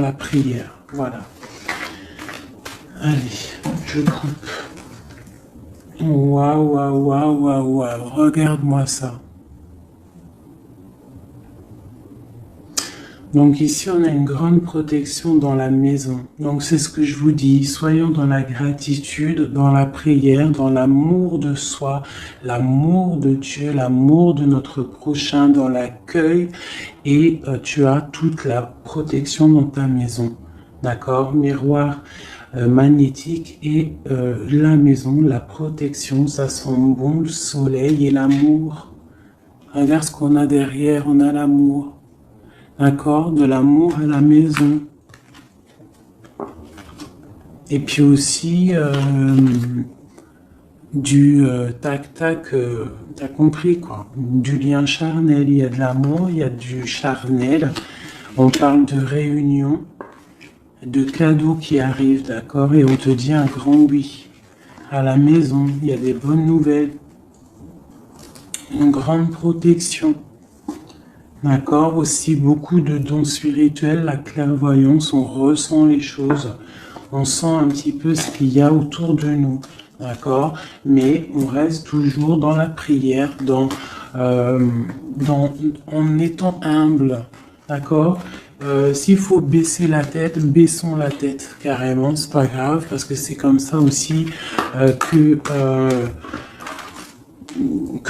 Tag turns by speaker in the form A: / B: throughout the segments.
A: la prière. Voilà. Allez, je coupe. Waouh, waouh, waouh, waouh, waouh. Regarde-moi ça. Donc ici, on a une grande protection dans la maison. Donc c'est ce que je vous dis. Soyons dans la gratitude, dans la prière, dans l'amour de soi, l'amour de Dieu, l'amour de notre prochain, dans l'accueil. Et tu as toute la protection dans ta maison. D'accord? Miroir magnétique et la maison, la protection, ça sent bon, le soleil et l'amour. Regarde ce qu'on a derrière, on a l'amour. D'accord, de l'amour à la maison. Et puis aussi du tac-tac, t'as compris quoi. Du lien charnel, il y a de l'amour, il y a du charnel. On parle de réunion, de cadeaux qui arrivent, d'accord. Et on te dit un grand oui. À la maison, il y a des bonnes nouvelles. Une grande protection. D'accord, aussi beaucoup de dons spirituels, la clairvoyance, on ressent les choses, on sent un petit peu ce qu'il y a autour de nous, d'accord, mais on reste toujours dans la prière, en étant humble, d'accord. S'il faut baisser la tête, baissons la tête, carrément, c'est pas grave, parce que c'est comme ça aussi que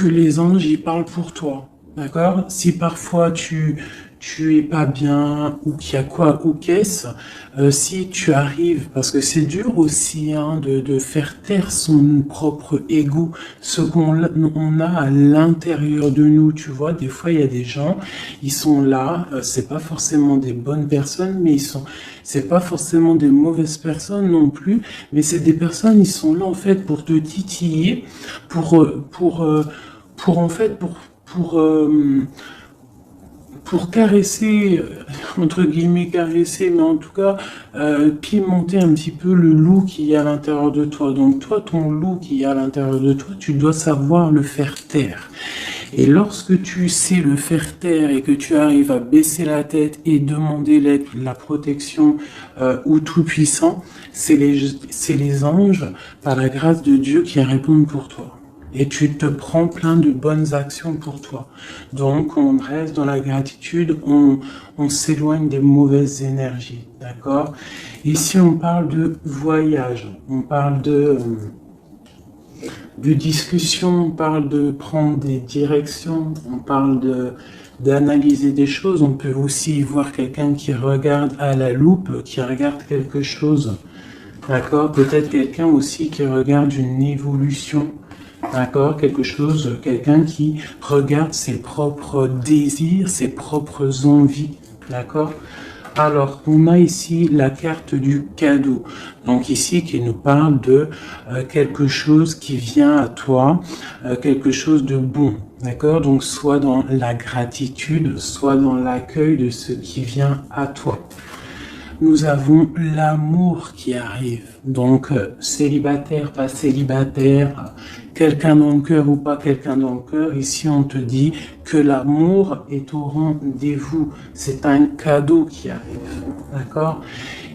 A: les anges y parlent pour toi. D'accord? Si parfois tu es pas bien ou qu'il y a quoi ou qu'est-ce, si tu arrives, parce que c'est dur aussi hein, de faire taire son propre ego, ce qu'on a à l'intérieur de nous, tu vois, des fois il y a des gens, ils sont là, c'est pas forcément des bonnes personnes, mais c'est pas forcément des mauvaises personnes non plus, mais c'est des personnes, ils sont là en fait pour te titiller, pour caresser, entre guillemets caresser, mais en tout cas pimenter un petit peu le loup qui y a à l'intérieur de toi. Donc toi, ton loup qui y a à l'intérieur de toi, tu dois savoir le faire taire. Et lorsque tu sais le faire taire et que tu arrives à baisser la tête et demander l'aide, la protection au Tout-Puissant, c'est les anges, par la grâce de Dieu, qui répondent pour toi. Et tu te prends plein de bonnes actions pour toi. Donc, on reste dans la gratitude, on s'éloigne des mauvaises énergies, d'accord? Ici, on parle de voyage, on parle de discussion, on parle de prendre des directions, on parle d'analyser des choses. On peut aussi voir quelqu'un qui regarde à la loupe, qui regarde quelque chose, d'accord? Peut-être quelqu'un aussi qui regarde une évolution. D'accord, quelqu'un qui regarde ses propres désirs, ses propres envies, d'accord. Alors, on a ici la carte du cadeau, donc ici qui nous parle de quelque chose qui vient à toi, quelque chose de bon, d'accord. Donc, soit dans la gratitude, soit dans l'accueil de ce qui vient à toi. Nous avons l'amour qui arrive. Donc, célibataire, pas célibataire, quelqu'un dans le cœur ou pas quelqu'un dans le cœur. Ici, on te dit que l'amour est au rendez-vous. C'est un cadeau qui arrive. D'accord?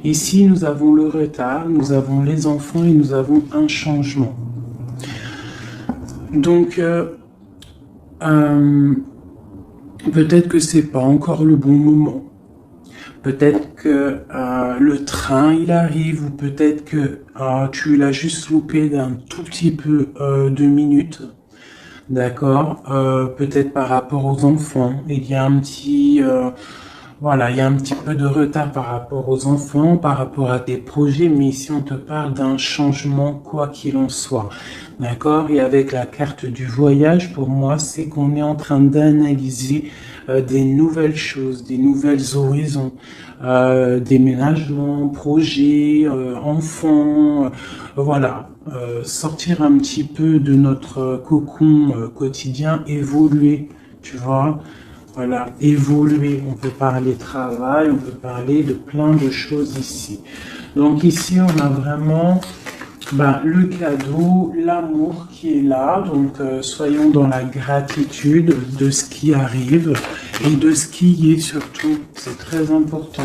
A: Ici, nous avons le retard, nous avons les enfants et nous avons un changement. Donc, peut-être que c'est pas encore le bon moment. Peut-être que le train il arrive, ou peut-être que tu l'as juste loupé d'un tout petit peu de minutes, d'accord. Peut-être par rapport aux enfants, il y a un petit il y a un petit peu de retard par rapport aux enfants, par rapport à tes projets, mais ici on te parle d'un changement quoi qu'il en soit, d'accord. Et avec la carte du voyage, pour moi, c'est qu'on est en train d'analyser des nouvelles choses, des nouvelles horizons, déménagements, projets, enfants, sortir un petit peu de notre cocon quotidien, évoluer, tu vois. Voilà, évoluer, on peut parler travail, on peut parler de plein de choses ici. Donc ici, on a vraiment le cadeau, l'amour qui est là. Donc soyons dans la gratitude de ce qui arrive et de ce qui est surtout. C'est très important.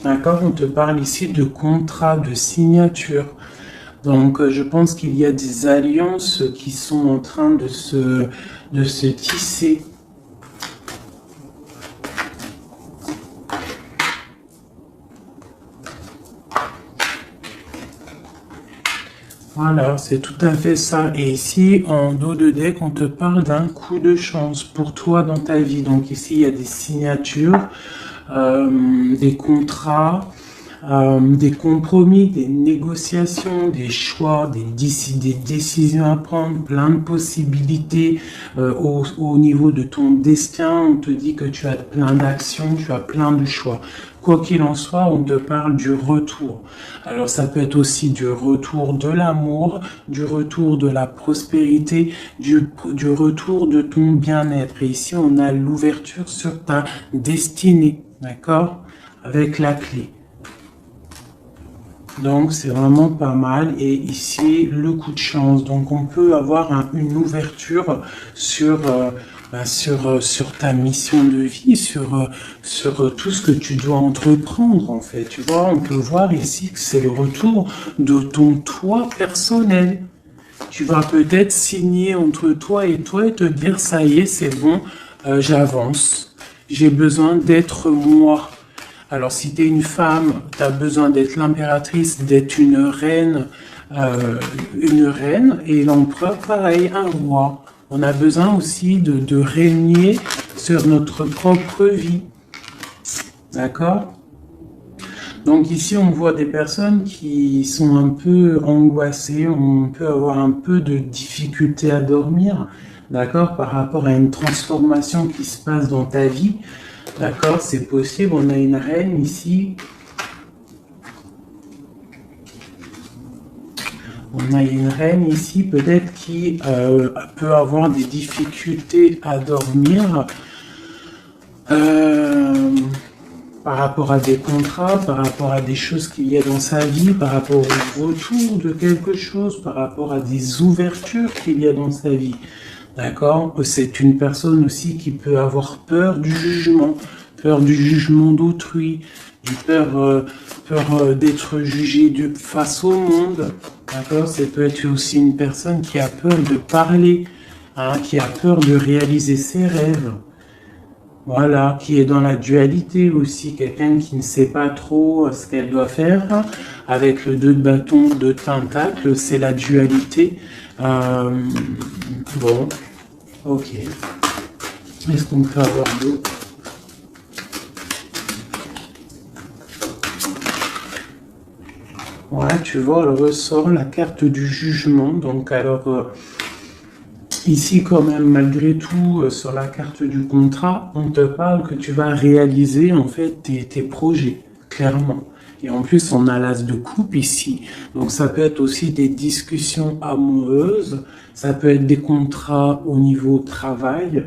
A: D'accord? On te parle ici de contrat, de signature. Donc, je pense qu'il y a des alliances qui sont en train de se tisser. Voilà, c'est tout à fait ça. Et ici, en dos de deck, on te parle d'un coup de chance pour toi dans ta vie. Donc ici, il y a des signatures, des contrats, des compromis, des négociations, des choix, des décisions à prendre, plein de possibilités au niveau de ton destin. On te dit que tu as plein d'actions, tu as plein de choix. Quoi qu'il en soit, on te parle du retour. Alors ça peut être aussi du retour de l'amour, du retour de la prospérité, du retour de ton bien-être. Et ici, on a l'ouverture sur ta destinée, d'accord? Avec la clé. Donc c'est vraiment pas mal. Et ici, le coup de chance. Donc on peut avoir une ouverture sur sur ta mission de vie, sur tout ce que tu dois entreprendre en fait. Tu vois, on peut voir ici que c'est le retour de ton toi personnel. Tu vas peut-être signer entre toi et te dire ça y est, c'est bon, j'avance. J'ai besoin d'être moi. Alors si tu es une femme, tu as besoin d'être l'impératrice, d'être une reine, et l'empereur pareil, un roi. On a besoin aussi de régner sur notre propre vie. D'accord? Donc ici, on voit des personnes qui sont un peu angoissées, on peut avoir un peu de difficulté à dormir, d'accord, par rapport à une transformation qui se passe dans ta vie. D'accord, c'est possible, on a une reine ici. On a une reine ici, peut-être qui peut avoir des difficultés à dormir par rapport à des contrats, par rapport à des choses qu'il y a dans sa vie, par rapport au retour de quelque chose, par rapport à des ouvertures qu'il y a dans sa vie. D'accord? C'est une personne aussi qui peut avoir peur du jugement d'autrui, peur d'être jugé face au monde. D'accord? Ça peut être aussi une personne qui a peur de parler, hein, qui a peur de réaliser ses rêves. Voilà, qui est dans la dualité aussi, quelqu'un qui ne sait pas trop ce qu'elle doit faire. Avec le 2 de bâton, 2 de pentacle, c'est la dualité. Bon, ok. Est-ce qu'on peut avoir d'autres? Ouais, tu vois, elle ressort la carte du jugement. Donc, alors, ici, quand même, malgré tout, sur la carte du contrat, on te parle que tu vas réaliser, en fait, tes projets, clairement. Et en plus, on a l'as de coupe ici. Donc, ça peut être aussi des discussions amoureuses. Ça peut être des contrats au niveau travail.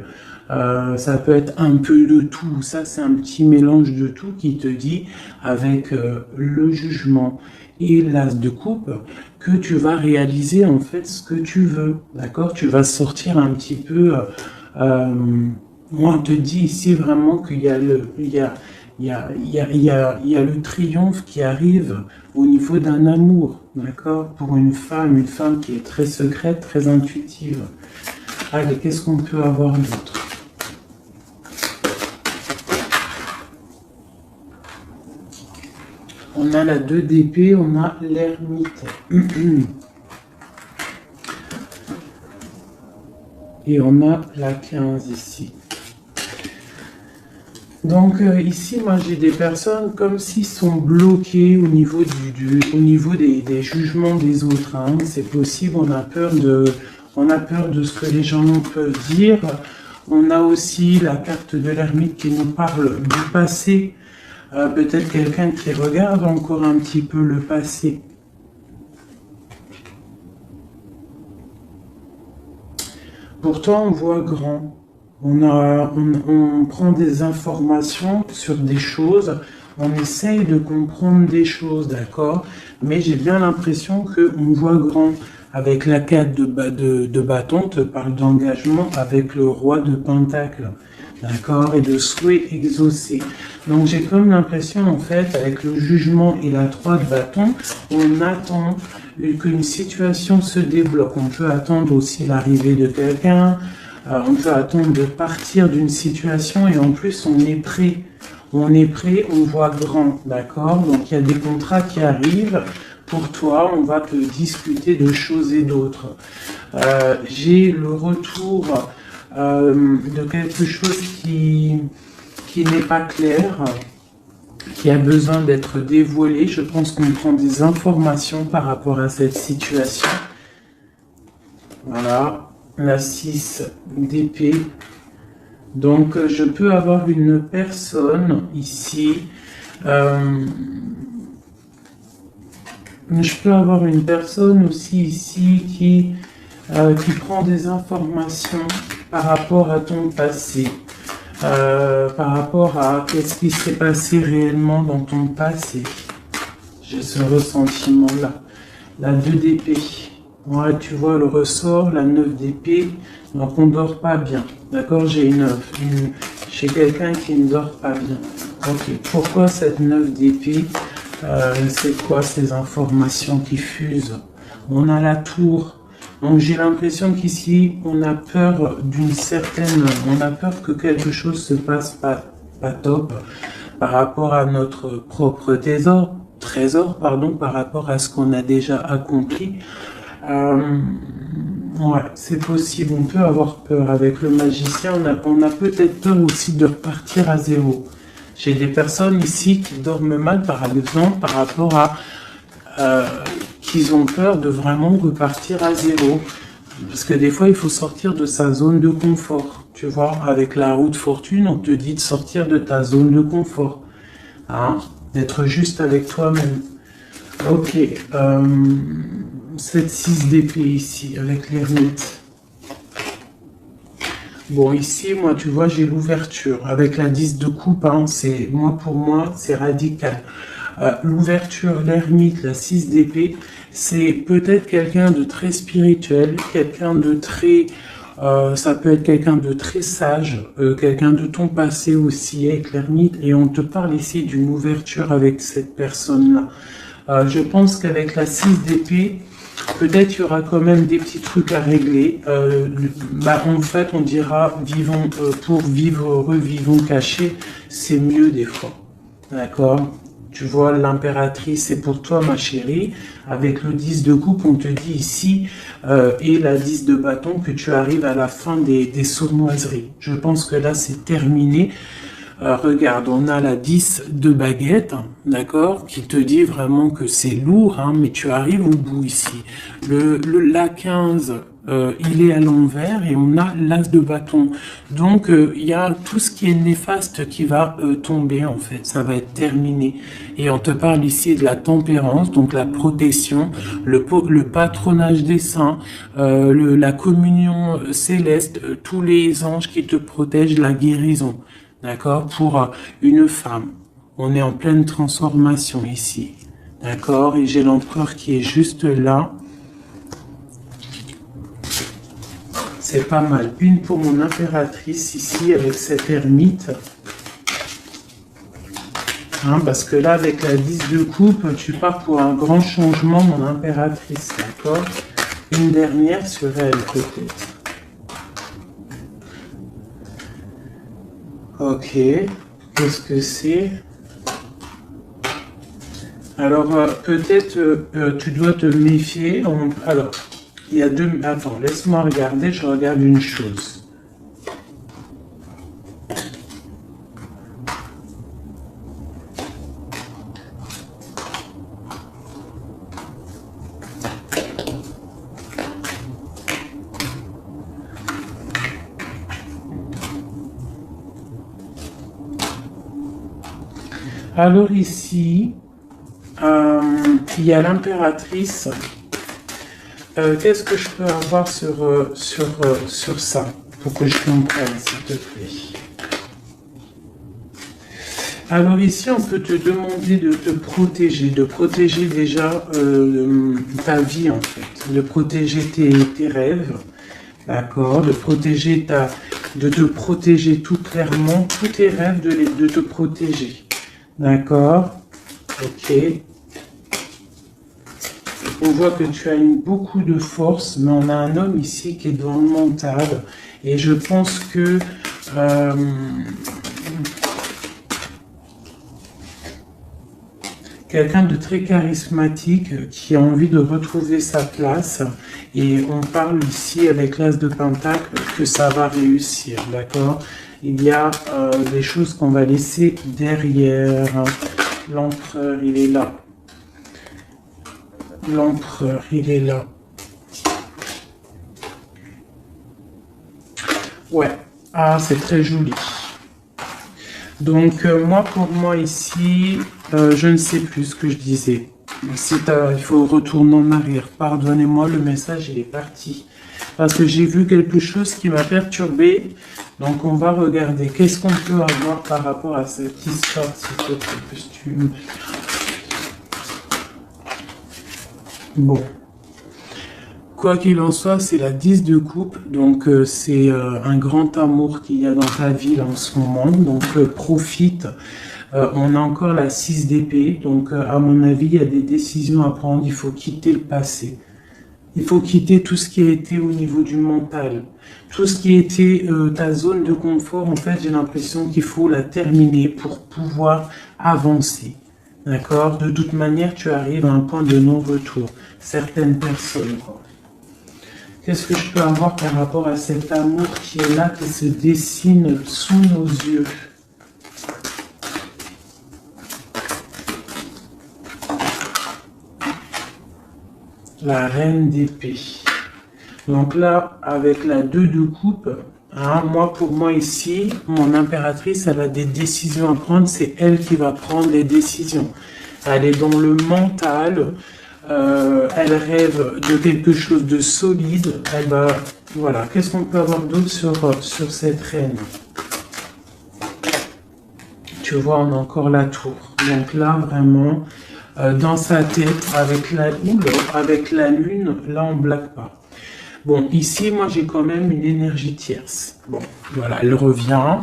A: Ça peut être un peu de tout. Ça, c'est un petit mélange de tout qui te dit, avec le jugement et l'as de coupe, que tu vas réaliser en fait ce que tu veux. D'accord? Tu vas sortir un petit peu. Moi, on te dit ici vraiment qu'il y a le triomphe qui arrive au niveau d'un amour. D'accord? Pour une femme qui est très secrète, très intuitive. Allez, qu'est-ce qu'on peut avoir d'autre? On a la 2 d'épée, on a l'ermite. Et on a la 15 ici. Donc ici, moi j'ai des personnes comme s'ils sont bloqués au niveau des jugements des autres. Hein. C'est possible, on a peur de ce que les gens peuvent dire. On a aussi la carte de l'ermite qui nous parle du passé. Peut-être quelqu'un qui regarde encore un petit peu le passé. Pourtant, on voit grand. On prend des informations sur des choses, on essaye de comprendre des choses, d'accord? Mais j'ai bien l'impression qu'on voit grand. Avec la carte de bâton, te parle d'engagement avec le roi de pentacle. d'accord, et de souhaits exaucés. Donc j'ai comme l'impression, en fait, avec le jugement et la 3 de bâton, on attend qu'une situation se débloque. On peut attendre aussi l'arrivée de quelqu'un, on peut attendre de partir d'une situation, et en plus on est prêt. On est prêt, on voit grand, d'accord? Donc il y a des contrats qui arrivent. Pour toi, on va te discuter de choses et d'autres. J'ai le retour de quelque chose qui n'est pas clair, qui a besoin d'être dévoilé. Je pense qu'on prend des informations par rapport à cette situation. Voilà, la 6 d'épée. Donc, je peux avoir une personne ici. Je peux avoir une personne aussi ici qui prend des informations par rapport à ton passé, par rapport à qu'est-ce qui s'est passé réellement dans ton passé. J'ai ce ressentiment-là. La 2 d'épée. Ouais, tu vois le ressort, la 9 d'épée. Donc on ne dort pas bien. D'accord, j'ai chez quelqu'un qui ne dort pas bien. Ok, pourquoi cette 9 d'épée? C'est quoi ces informations qui fusent? On a la tour. Donc j'ai l'impression qu'ici, on a peur on a peur que quelque chose se passe pas top par rapport à notre propre trésor, par rapport à ce qu'on a déjà accompli. Ouais, c'est possible, on peut avoir peur. Avec le magicien, on a peut-être peur aussi de repartir à zéro. J'ai des personnes ici qui dorment mal, par exemple, par rapport à qu'ils ont peur de vraiment repartir à zéro. Parce que des fois, il faut sortir de sa zone de confort. Tu vois, avec la roue de fortune, on te dit de sortir de ta zone de confort. Hein, d'être juste avec toi-même. Ok, cette 6 d'épée ici, avec l'ermite. Bon, ici, moi, tu vois, j'ai l'ouverture. Avec la 10 de coupe, hein, pour moi, c'est radical. L'ouverture, l'ermite, la 6 d'épée, c'est peut-être quelqu'un de très spirituel, quelqu'un de très... ça peut être quelqu'un de très sage, quelqu'un de ton passé aussi, avec l'ermite, et on te parle ici d'une ouverture avec cette personne-là. Je pense qu'avec la 6 d'épée, peut-être il y aura quand même des petits trucs à régler. En fait, on dira vivons pour vivre heureux, vivons cachés. C'est mieux des fois. D'accord? Tu vois, l'impératrice, c'est pour toi, ma chérie. Avec le 10 de coupe, on te dit ici, et la 10 de bâton, que tu arrives à la fin des sournoiseries. Je pense que là, c'est terminé. Regarde, on a la 10 de baguette, d'accord, qui te dit vraiment que c'est lourd, hein, mais tu arrives au bout ici. La 15, il est à l'envers et on a l'as de bâton. Donc, il y a tout ce qui est néfaste qui va tomber, en fait. Ça va être terminé. Et on te parle ici de la tempérance, donc la protection, le patronage des saints, la communion céleste, tous les anges qui te protègent, la guérison. D'accord? Pour une femme. On est en pleine transformation ici. D'accord? Et j'ai l'empereur qui est juste là. C'est pas mal. Une pour mon impératrice ici avec cette ermite. Hein, parce que là, avec la 10 de coupe, tu pars pour un grand changement, mon impératrice. D'accord? Une dernière sur elle, peut-être. Ok. Qu'est-ce que c'est? Alors, peut-être tu dois te méfier. Alors, il y a deux... Attends, laisse-moi regarder, je regarde une chose. Alors ici, il y a l'impératrice. Qu'est-ce que je peux avoir sur ça pour que je comprenne, s'il te plaît? Alors ici, on peut te demander de te protéger, de protéger déjà ta vie en fait, de protéger tes rêves. d'accord, de te protéger tout clairement, tous tes rêves de te protéger, d'accord, ok. On voit que tu as beaucoup de force, mais on a un homme ici qui est dans le mental, et je pense que quelqu'un de très charismatique qui a envie de retrouver sa place. Et on parle ici avec l'As de Pentacle que ça va réussir, d'accord? Il y a des choses qu'on va laisser derrière. L'empereur, il est là. L'empereur, il est là. Ouais. Ah, c'est très joli. Donc, moi, pour moi, ici, je ne sais plus ce que je disais. Il faut retourner en arrière. Pardonnez-moi, le message, il est parti. Parce que j'ai vu quelque chose qui m'a perturbé. Donc, on va regarder. Qu'est-ce qu'on peut avoir par rapport à cette histoire, s'il te plaît, costume. Bon. Quoi qu'il en soit, c'est la 10 de coupe, donc c'est un grand amour qu'il y a dans ta vie là, en ce moment, donc profite. On a encore la 6 d'épée, donc à mon avis, il y a des décisions à prendre, il faut quitter le passé. Il faut quitter tout ce qui a été au niveau du mental. Tout ce qui était ta zone de confort, en fait, j'ai l'impression qu'il faut la terminer pour pouvoir avancer. D'accord? De toute manière, tu arrives à un point de non-retour. Certaines personnes. Qu'est-ce que je peux avoir par rapport à cet amour qui est là, qui se dessine sous nos yeux? La reine d'épée. Donc là, avec la 2 de coupe, hein, pour moi ici, mon impératrice, elle a des décisions à prendre. C'est elle qui va prendre les décisions. Elle est dans le mental. Elle rêve de quelque chose de solide. Elle va, voilà. Qu'est-ce qu'on peut avoir d'autre sur cette reine? Tu vois, on a encore la tour. Donc là, vraiment, dans sa tête, avec la lune, là, on ne blague pas. Bon, ici, moi, j'ai quand même une énergie tierce. Bon, voilà, elle revient.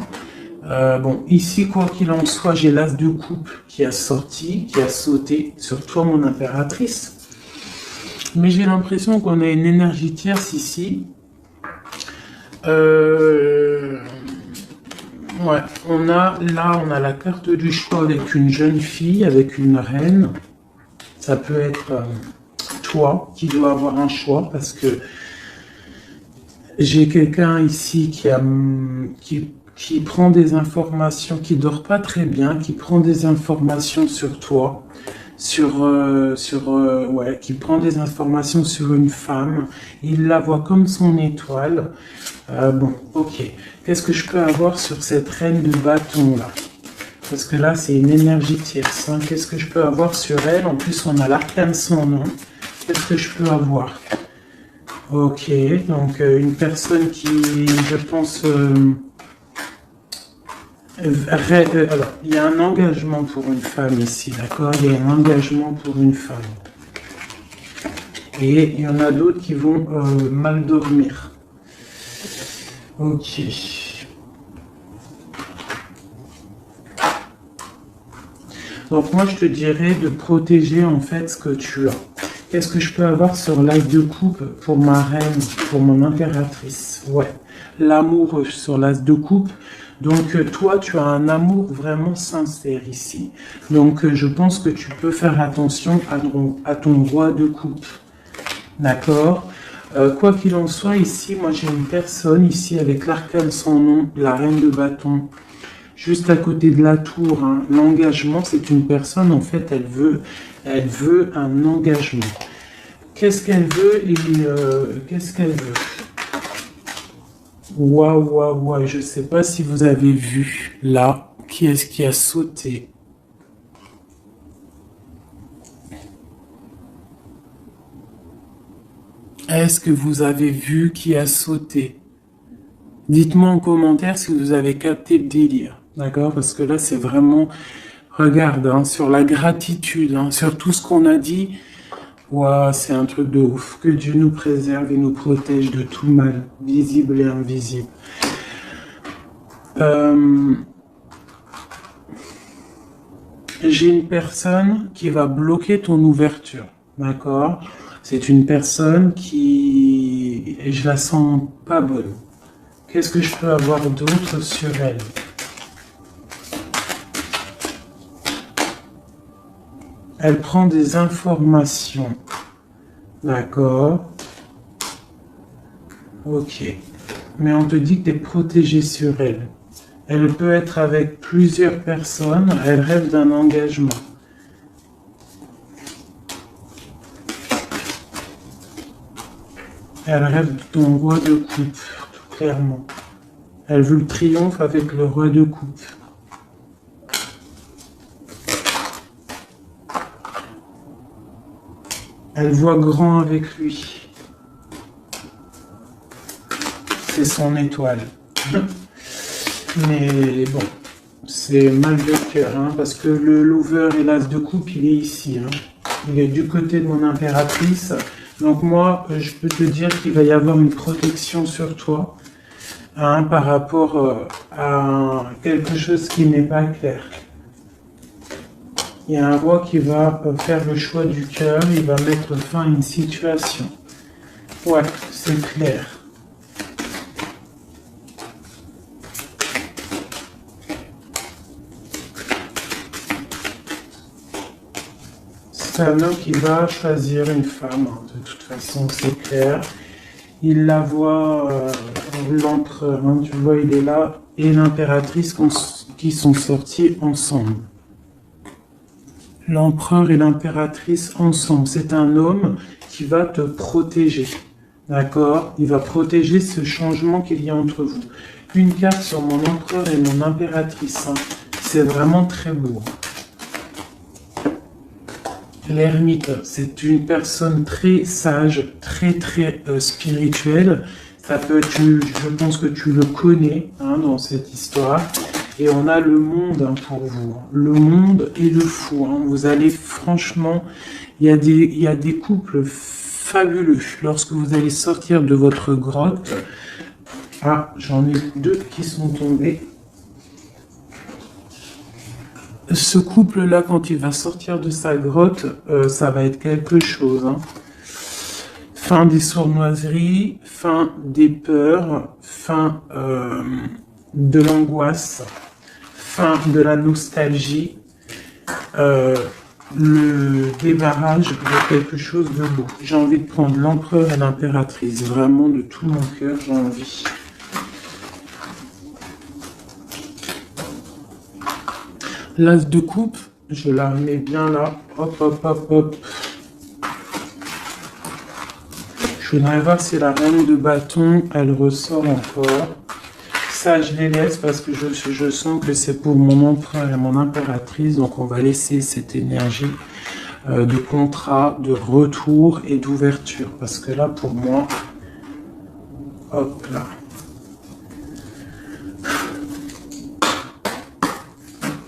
A: Bon, ici, quoi qu'il en soit, j'ai l'As de coupe qui a sauté sur toi, mon impératrice. Mais j'ai l'impression qu'on a une énergie tierce ici. Ouais, on a la carte du choix avec une jeune fille, avec une reine. Ça peut être toi qui dois avoir un choix parce que j'ai quelqu'un ici qui prend des informations, qui dort pas très bien, qui prend des informations sur toi, qui prend des informations sur une femme, il la voit comme son étoile. Bon, ok. Qu'est-ce que je peux avoir sur cette reine de bâton là? Parce que là, c'est une énergie tierce. Hein. Qu'est-ce que je peux avoir sur elle? En plus, on a l'arcane sans nom. Qu'est-ce que je peux avoir? Ok, donc une personne qui, je pense... alors, il y a un engagement pour une femme ici, d'accord? Il y a un engagement pour une femme. Et il y en a d'autres qui vont mal dormir. Ok. Donc moi, je te dirais de protéger en fait ce que tu as. Qu'est-ce que je peux avoir sur l'As de coupe pour ma reine, pour mon impératrice? Ouais, l'amour sur l'As de coupe. Donc toi, tu as un amour vraiment sincère ici. Donc je pense que tu peux faire attention à ton roi de coupe. D'accord? Quoi qu'il en soit, ici, moi j'ai une personne ici avec l'arcane sans nom, la reine de bâton. Juste à côté de la tour, hein. L'engagement, c'est une personne, en fait, elle veut un engagement. Qu'est-ce qu'elle veut et qu'est-ce qu'elle veut? Waouh, je ne sais pas si vous avez vu, là, qui est-ce qui a sauté? Est-ce que vous avez vu qui a sauté? Dites-moi en commentaire si vous avez capté le délire. D'accord? Parce que là, c'est vraiment... Regarde, hein, sur la gratitude, hein, sur tout ce qu'on a dit. Ouah, c'est un truc de ouf. Que Dieu nous préserve et nous protège de tout mal, visible et invisible. J'ai une personne qui va bloquer ton ouverture, d'accord? C'est une personne qui... je la sens pas bonne. Qu'est-ce que je peux avoir d'autre sur elle? Elle prend des informations, d'accord? Ok. Mais on te dit que tu es protégé sur elle. Elle peut être avec plusieurs personnes, elle rêve d'un engagement. Elle rêve de ton roi de coupe, tout clairement. Elle veut le triomphe avec le roi de coupe. Elle voit grand avec lui. C'est son étoile. Mais bon, c'est mal de cœur, hein, parce que le lover et l'as de coupe, il est ici. Hein. Il est du côté de mon impératrice. Donc moi, je peux te dire qu'il va y avoir une protection sur toi, hein, par rapport à quelque chose qui n'est pas clair. Il y a un roi qui va faire le choix du cœur, il va mettre fin à une situation. Ouais, c'est clair. C'est un homme qui va choisir une femme, hein, de toute façon, c'est clair. Il la voit, l'empereur, hein, tu vois, il est là, et l'impératrice qui sont sortis ensemble. L'empereur et l'impératrice ensemble. C'est un homme qui va te protéger. D'accord? Il va protéger ce changement qu'il y a entre vous. Une carte sur mon empereur et mon impératrice. Hein. C'est vraiment très beau. L'ermite, c'est une personne très sage, très spirituelle. Ça peut être, je pense que tu le connais, hein, dans cette histoire. Et on a le monde, hein, pour vous. Le monde et le fou. Hein. Vous allez, franchement, il y a des couples fabuleux. Lorsque vous allez sortir de votre grotte. Ah, j'en ai deux qui sont tombés. Ce couple-là, quand il va sortir de sa grotte, ça va être quelque chose. Hein. Fin des sournoiseries, fin des peurs, fin de l'angoisse, fin de la nostalgie, le débarrage de quelque chose de beau. J'ai envie de prendre l'empereur et l'impératrice, vraiment de tout mon cœur, j'ai envie. L'as de coupe, je la remets bien là. Hop, hop, hop, hop. Je voudrais voir si la reine de bâton, elle ressort encore. Ça, je les laisse parce que je sens que c'est pour mon empereur et mon impératrice. Donc, on va laisser cette énergie de contrat, de retour et d'ouverture. Parce que là, pour moi, hop là.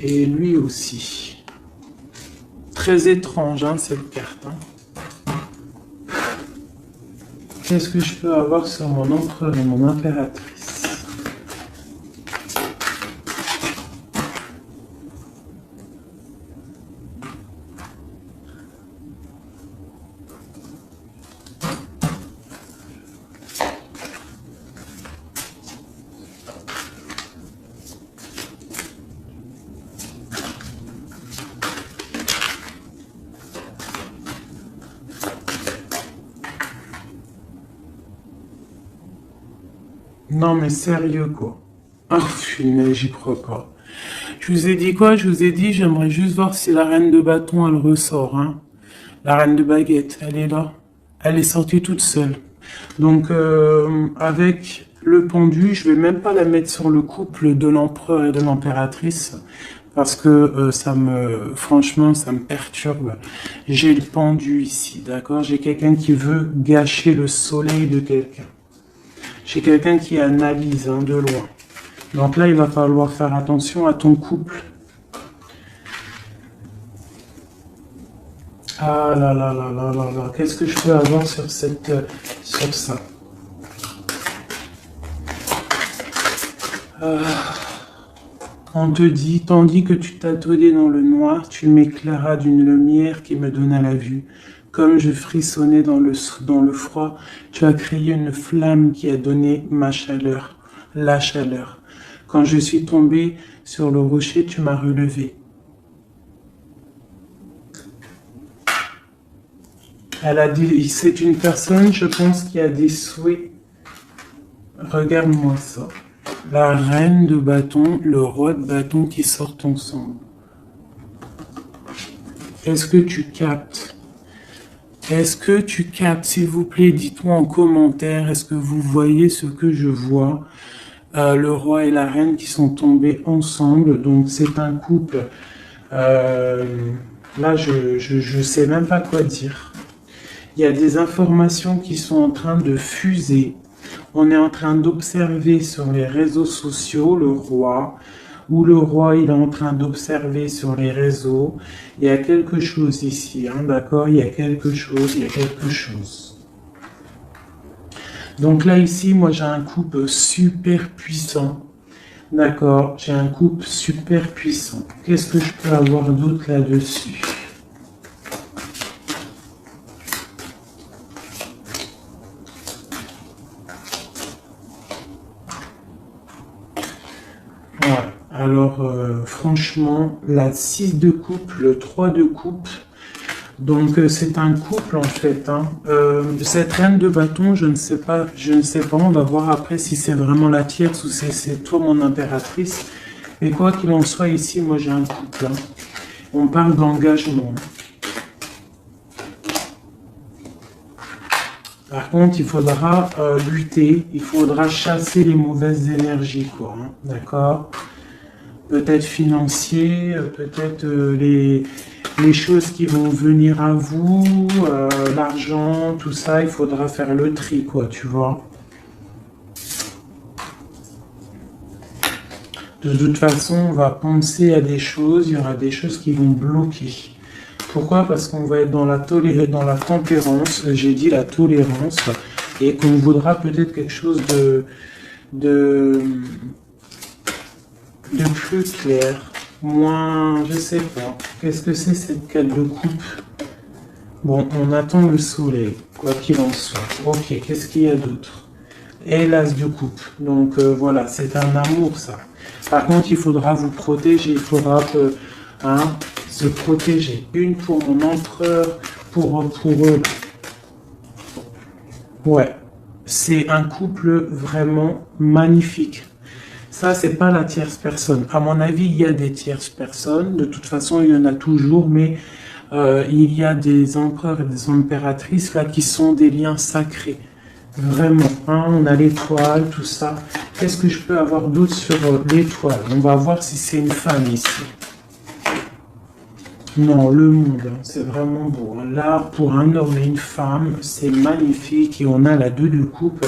A: Et lui aussi. Très étrange, hein, cette carte. Hein. Qu'est-ce que je peux avoir sur mon empereur et mon impératrice? Non mais sérieux quoi. Ah, j'y crois pas. Je vous ai dit quoi? Je vous ai dit, j'aimerais juste voir si la reine de bâton, elle ressort. Hein. La reine de baguette, elle est là. Elle est sortie toute seule. Donc, avec le pendu, je vais même pas la mettre sur le couple de l'empereur et de l'impératrice. Parce que franchement, ça me perturbe. J'ai le pendu ici, d'accord? J'ai quelqu'un qui veut gâcher le soleil de quelqu'un. J'ai quelqu'un qui analyse, hein, de loin. Donc là, il va falloir faire attention à ton couple. Ah là là là là là là, qu'est-ce que je peux avoir sur cette, sur ça? On te dit, tandis que tu t'attendais dans le noir, tu m'éclairas d'une lumière qui me donna la vue. Comme je frissonnais dans le froid, tu as créé une flamme qui a donné ma chaleur, la chaleur. Quand je suis tombé sur le rocher, tu m'as relevé. Elle a dit, c'est une personne, je pense, qui a des souhaits. Regarde-moi ça. La reine de bâton, le roi de bâton qui sortent ensemble. Est-ce que tu captes? Est-ce que tu captes, s'il vous plaît, dites-moi en commentaire, est-ce que vous voyez ce que je vois? Le roi et la reine qui sont tombés ensemble, donc c'est un couple. Là, je sais même pas quoi dire. Il y a des informations qui sont en train de fuser. On est en train d'observer sur les réseaux sociaux le roi, ou le roi il est en train d'observer sur les réseaux. Il y a quelque chose ici, hein, d'accord? Il y a quelque chose, il y a quelque chose. Donc là ici, moi j'ai un couple super puissant. D'accord, j'ai un couple super puissant. Qu'est-ce que je peux avoir d'autre là-dessus? Alors, franchement, la 6 de coupe, le 3 de coupe, donc c'est un couple en fait. Hein. Cette reine de bâton, je ne sais pas, on va voir après si c'est vraiment la tierce ou c'est toi mon impératrice. Mais quoi qu'il en soit, ici, moi j'ai un couple. Hein. On parle d'engagement. Par contre, il faudra lutter, il faudra chasser les mauvaises énergies, quoi. Hein. D'accord? Peut-être financier, peut-être les choses qui vont venir à vous, l'argent, tout ça, il faudra faire le tri, quoi, tu vois. De toute façon, on va penser à des choses, il y aura des choses qui vont bloquer. Pourquoi? Parce qu'on va être dans la tempérance, j'ai dit la tolérance, et qu'on voudra peut-être quelque chose de plus clair, moins, je sais pas. Qu'est-ce que c'est cette carte de coupe? Bon, on attend le soleil, quoi qu'il en soit. Ok, qu'est-ce qu'il y a d'autre? Et l'as de coupe. Donc voilà, c'est un amour ça. Par contre, il faudra vous protéger, il faudra se protéger. Une pour mon empereur, pour eux. Ouais, c'est un couple vraiment magnifique. Ça, c'est pas la tierce personne. À mon avis, il y a des tierces personnes. De toute façon, il y en a toujours, mais il y a des empereurs et des impératrices là qui sont des liens sacrés. Vraiment. Hein, on a l'étoile, tout ça. Qu'est-ce que je peux avoir d'autre sur l'étoile? On va voir si c'est une femme ici. Non, le monde, hein, c'est vraiment beau. Là, pour un homme et une femme, c'est magnifique. Et on a la 2 de coupe.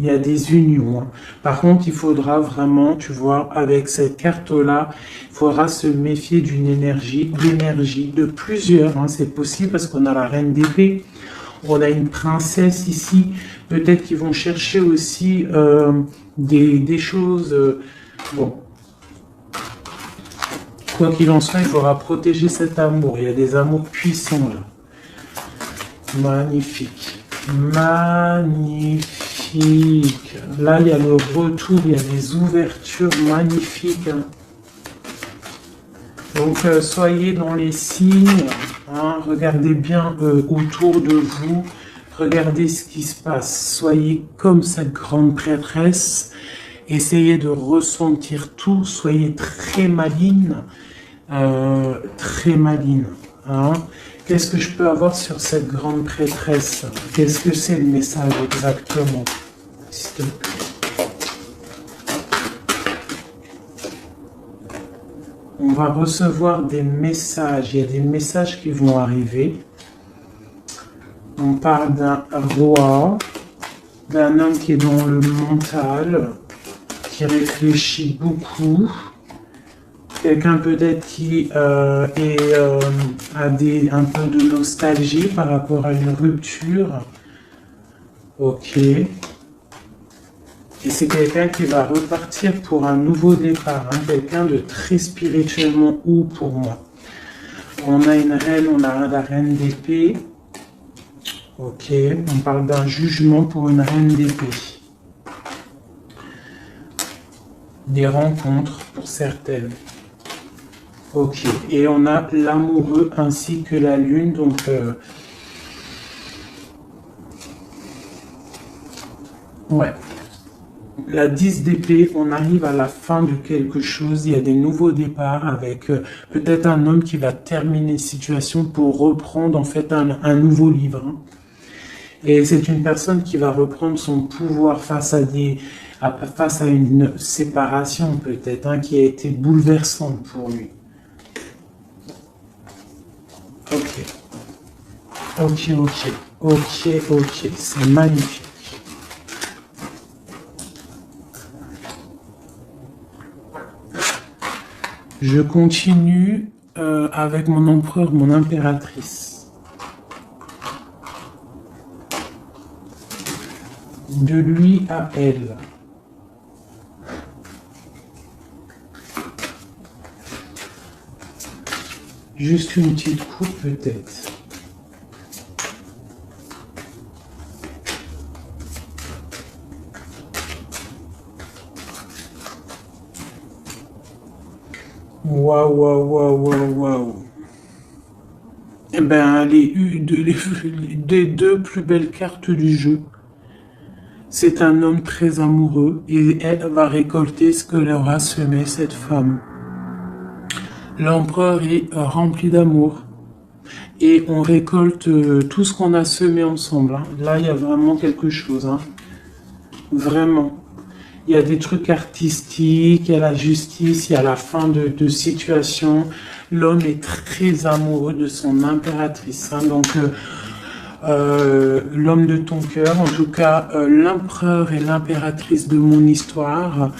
A: Il y a des unions. Hein. Par contre, il faudra vraiment, tu vois, avec cette carte-là, il faudra se méfier d'une énergie, d'énergie de plusieurs. Hein. C'est possible parce qu'on a la reine d'épée, on a une princesse ici. Peut-être qu'ils vont chercher aussi des choses. Bon. Quoi qu'il en soit, il faudra protéger cet amour. Il y a des amours puissants là. Magnifique. Magnifique. Là, il y a le retour, il y a des ouvertures magnifiques. Hein. Donc, soyez dans les signes. Hein, regardez bien autour de vous. Regardez ce qui se passe. Soyez comme cette grande prêtresse. Essayez de ressentir tout. Soyez très maligne. Très maligne. Hein. Qu'est-ce que je peux avoir sur cette grande prêtresse? Qu'est-ce que c'est le message exactement? S'il te plaît. On va recevoir des messages. Il y a des messages qui vont arriver. On parle d'un roi, d'un homme qui est dans le mental, qui réfléchit beaucoup. Quelqu'un peut-être qui a un peu de nostalgie par rapport à une rupture. Ok. Et c'est quelqu'un qui va repartir pour un nouveau départ. Hein. Quelqu'un de très spirituellement haut pour moi. On a une reine, on a la reine d'épée. Ok. On parle d'un jugement pour une reine d'épée. Des rencontres pour certaines. Ok, et on a l'amoureux ainsi que la lune, donc ouais. La 10 d'épée, on arrive à la fin de quelque chose, il y a des nouveaux départs avec peut-être un homme qui va terminer une situation pour reprendre en fait un nouveau livre. Hein. Et c'est une personne qui va reprendre son pouvoir face à une séparation peut-être, hein, qui a été bouleversante pour lui. Ok, c'est magnifique. Je continue avec mon empereur, mon impératrice. De lui à elle. Juste une petite coupe peut-être. Waouh. Eh ben, les deux plus belles cartes du jeu. C'est un homme très amoureux et elle va récolter ce que leur a semé cette femme. L'empereur est rempli d'amour et on récolte tout ce qu'on a semé ensemble. Hein. Là, il y a vraiment quelque chose. Hein. Vraiment. Il y a des trucs artistiques, il y a la justice, il y a la fin de situation. L'homme est très amoureux de son impératrice. Hein. Donc, l'homme de ton cœur, en tout cas, l'empereur et l'impératrice de mon histoire.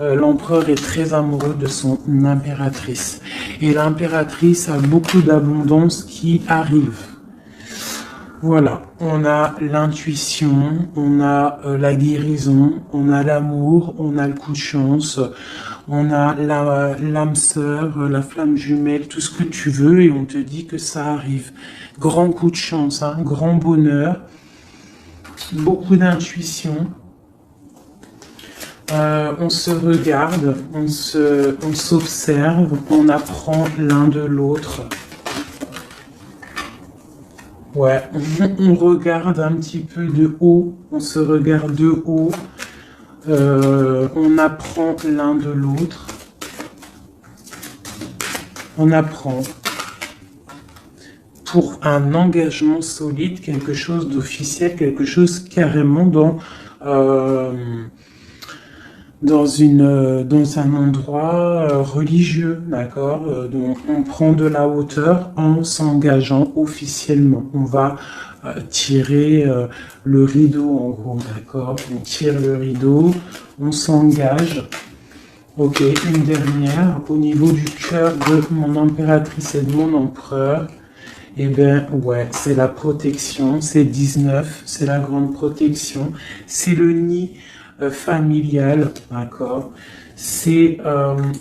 A: L'empereur est très amoureux de son impératrice. Et l'impératrice a beaucoup d'abondance qui arrive. Voilà, on a l'intuition, on a la guérison, on a l'amour, on a le coup de chance, on a l'âme sœur, la flamme jumelle, tout ce que tu veux et on te dit que ça arrive. Grand coup de chance, hein, grand bonheur, beaucoup d'intuition. On se regarde, on s'observe, on apprend l'un de l'autre. Ouais, on regarde un petit peu de haut, on se regarde de haut, on apprend l'un de l'autre. On apprend pour un engagement solide, quelque chose d'officiel, quelque chose carrément dans un endroit religieux, d'accord. Donc on prend de la hauteur en s'engageant officiellement. On va tirer le rideau en gros, d'accord. On tire le rideau, on s'engage. Ok, une dernière au niveau du cœur de mon impératrice et de mon empereur. Eh bien, ouais, c'est la protection, c'est 19, c'est la grande protection, c'est le nid familial, d'accord. C'est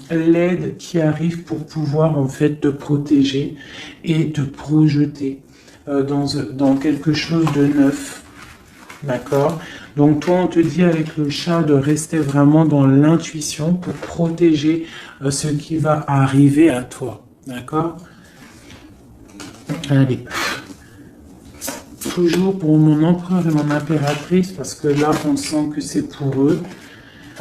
A: l'aide qui arrive pour pouvoir en fait te protéger et te projeter dans quelque chose de neuf, d'accord. Donc toi, on te dit avec le chat de rester vraiment dans l'intuition pour protéger ce qui va arriver à toi, d'accord. Allez. Toujours pour mon empereur et mon impératrice, parce que là, on sent que c'est pour eux.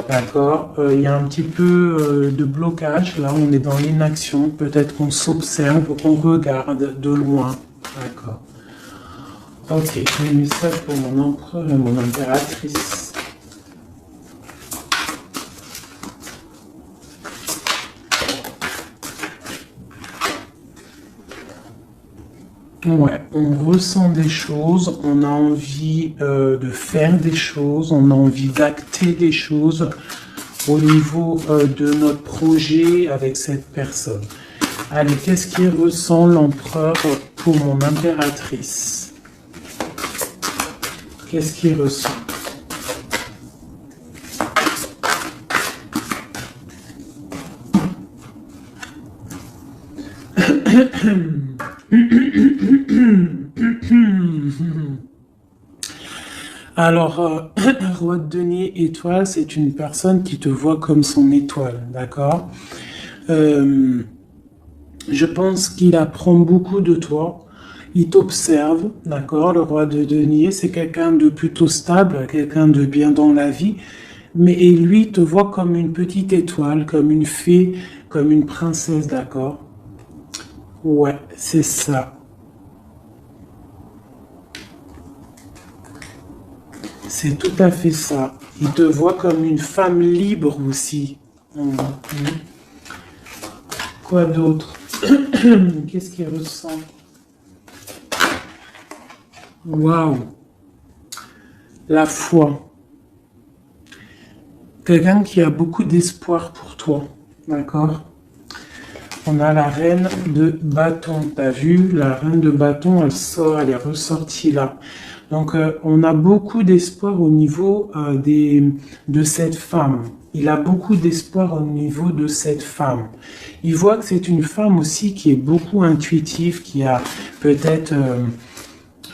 A: D'accord. Il y a un petit peu de blocage. Là, on est dans l'inaction. Peut-être qu'on s'observe, qu'on regarde de loin. D'accord. Ok, un message pour mon empereur et mon impératrice. Ouais, on ressent des choses, on a envie de faire des choses, on a envie d'acter des choses, au niveau de notre projet avec cette personne. Allez, qu'est-ce qui ressent l'empereur pour mon impératrice? Qu'est-ce qu'il ressent? Alors, roi de denier étoile, c'est une personne qui te voit comme son étoile, d'accord? Je pense qu'il apprend beaucoup de toi, il t'observe, d'accord? Le roi de denier, c'est quelqu'un de plutôt stable, quelqu'un de bien dans la vie, mais et lui te voit comme une petite étoile, comme une fée, comme une princesse, d'accord? Ouais, c'est ça. C'est tout à fait ça. Il te voit comme une femme libre aussi. Mhm. Quoi d'autre? Qu'est-ce qu'il ressent? Waouh! La foi. Quelqu'un qui a beaucoup d'espoir pour toi. D'accord? On a la reine de bâton. T'as vu? La reine de bâton, elle sort, elle est ressortie là. Donc, on a beaucoup d'espoir au niveau de cette femme. Il a beaucoup d'espoir au niveau de cette femme. Il voit que c'est une femme aussi qui est beaucoup intuitive, qui a peut-être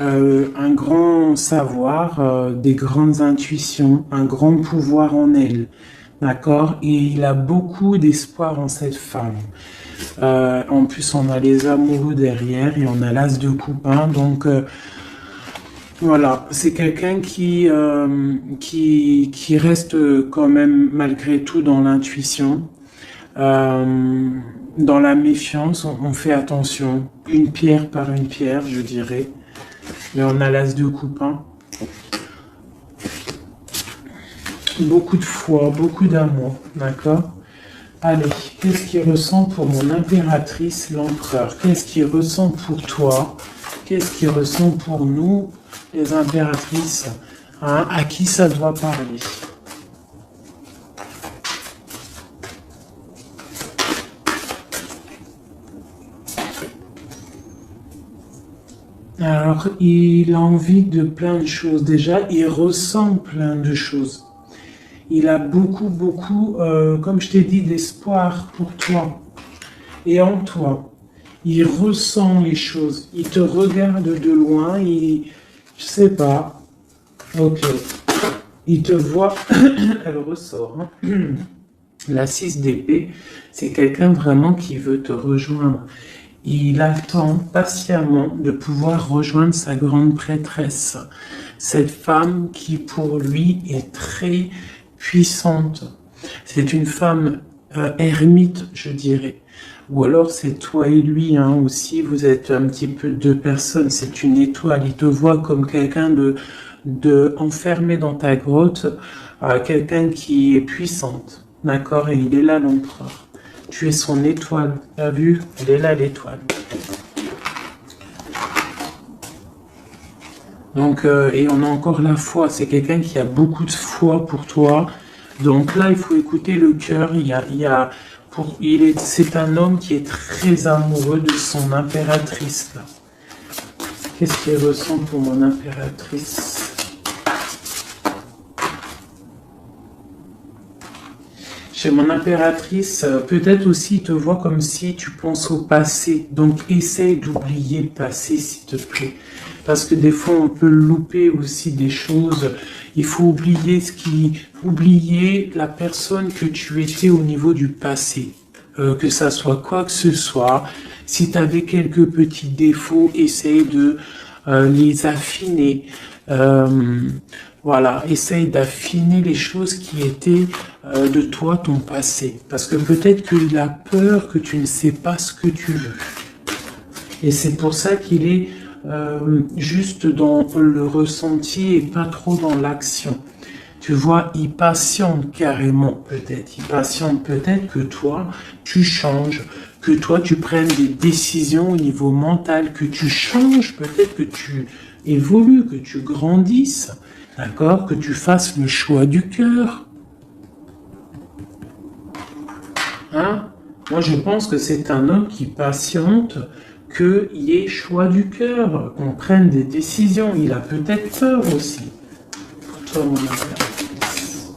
A: un grand savoir, des grandes intuitions, un grand pouvoir en elle. D'accord? Et il a beaucoup d'espoir en cette femme. En plus, on a les amoureux derrière et on a l'as de coupe. Donc, voilà, c'est quelqu'un qui reste quand même malgré tout dans l'intuition, dans la méfiance. On fait attention, une pierre par une pierre, je dirais. Mais on a l'as de coupe. Beaucoup de foi, beaucoup d'amour, d'accord? Allez, qu'est-ce qu'il ressent pour mon impératrice, l'empereur? Qu'est-ce qu'il ressent pour toi? Qu'est-ce qu'il ressent pour nous, les impératrices? À qui ça doit parler? Alors, il a envie de plein de choses. Déjà, il ressent plein de choses. Il a beaucoup, comme je t'ai dit, d'espoir pour toi et en toi. Il ressent les choses. Il te regarde de loin. Je sais pas. Ok. Il te voit. Elle ressort. La 6 d'épée, c'est quelqu'un vraiment qui veut te rejoindre. Il attend patiemment de pouvoir rejoindre sa grande prêtresse. Cette femme qui, pour lui, est très puissante. C'est une femme ermite, je dirais. Ou alors c'est toi et lui aussi, vous êtes un petit peu deux personnes, c'est une étoile. Il te voit comme quelqu'un de enfermé dans ta grotte, quelqu'un qui est puissante. D'accord? Et il est là, l'empereur. Tu es son étoile. T'as vu? Elle est là, l'étoile. Donc, et on a encore la foi. C'est quelqu'un qui a beaucoup de foi pour toi. Donc là, il faut écouter le cœur. C'est un homme qui est très amoureux de son impératrice. Là. Qu'est-ce qu'il ressent pour mon impératrice? Chez mon impératrice, peut-être aussi te vois comme si tu penses au passé. Donc essaye d'oublier le passé, s'il te plaît. Parce que des fois, on peut louper aussi des choses. Il faut oublier la personne que tu étais au niveau du passé. Que ça soit quoi que ce soit. Si tu avais quelques petits défauts, essaye de les affiner. Voilà, essaye d'affiner les choses qui étaient de toi, ton passé. Parce que peut-être qu'il a peur que tu ne sais pas ce que tu veux. Et c'est pour ça qu'il est juste dans le ressenti et pas trop dans l'action. Tu vois, il patiente carrément peut-être. Il patiente peut-être que toi, tu changes, que toi, tu prennes des décisions au niveau mental, que tu changes, peut-être que tu évolues, que tu grandisses, d'accord, que tu fasses le choix du cœur. Moi, je pense que c'est un homme qui patiente, qu'il y ait choix du cœur, qu'on prenne des décisions. Il a peut-être peur aussi. Pour toi, mon impératrice.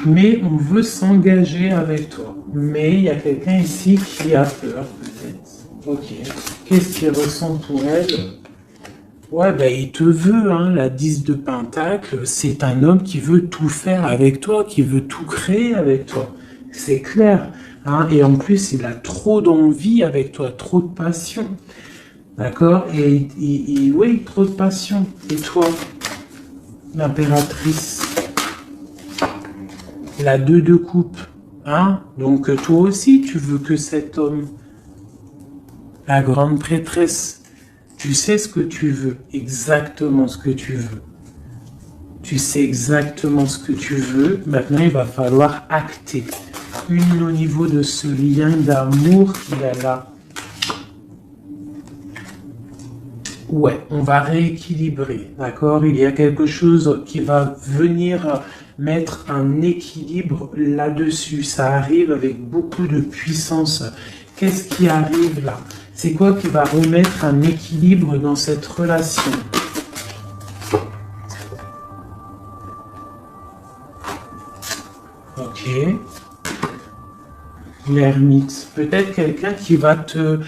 A: Mais on veut s'engager avec toi. Mais il y a quelqu'un ici qui a peur, peut-être. Ok. Qu'est-ce qu'il ressent pour elle? Ouais, ben il te veut, hein, la 10 de Pentacle, c'est un homme qui veut tout faire avec toi, qui veut tout créer avec toi. C'est clair, hein, et en plus, il a trop d'envie avec toi, trop de passion. D'accord? Et oui, trop de passion. Et toi, l'impératrice, la 2 de coupe, hein? Donc toi aussi, tu veux que cet homme, la grande prêtresse, tu sais ce que tu veux, exactement ce que tu veux. Tu sais exactement ce que tu veux. Maintenant, il va falloir acter. Une au niveau de ce lien d'amour qu'il a là. Ouais, on va rééquilibrer, d'accord? Il y a quelque chose qui va venir mettre un équilibre là-dessus. Ça arrive avec beaucoup de puissance. Qu'est-ce qui arrive là? C'est quoi qui va remettre un équilibre dans cette relation? Ok. L'ermite. Peut-être quelqu'un qui va te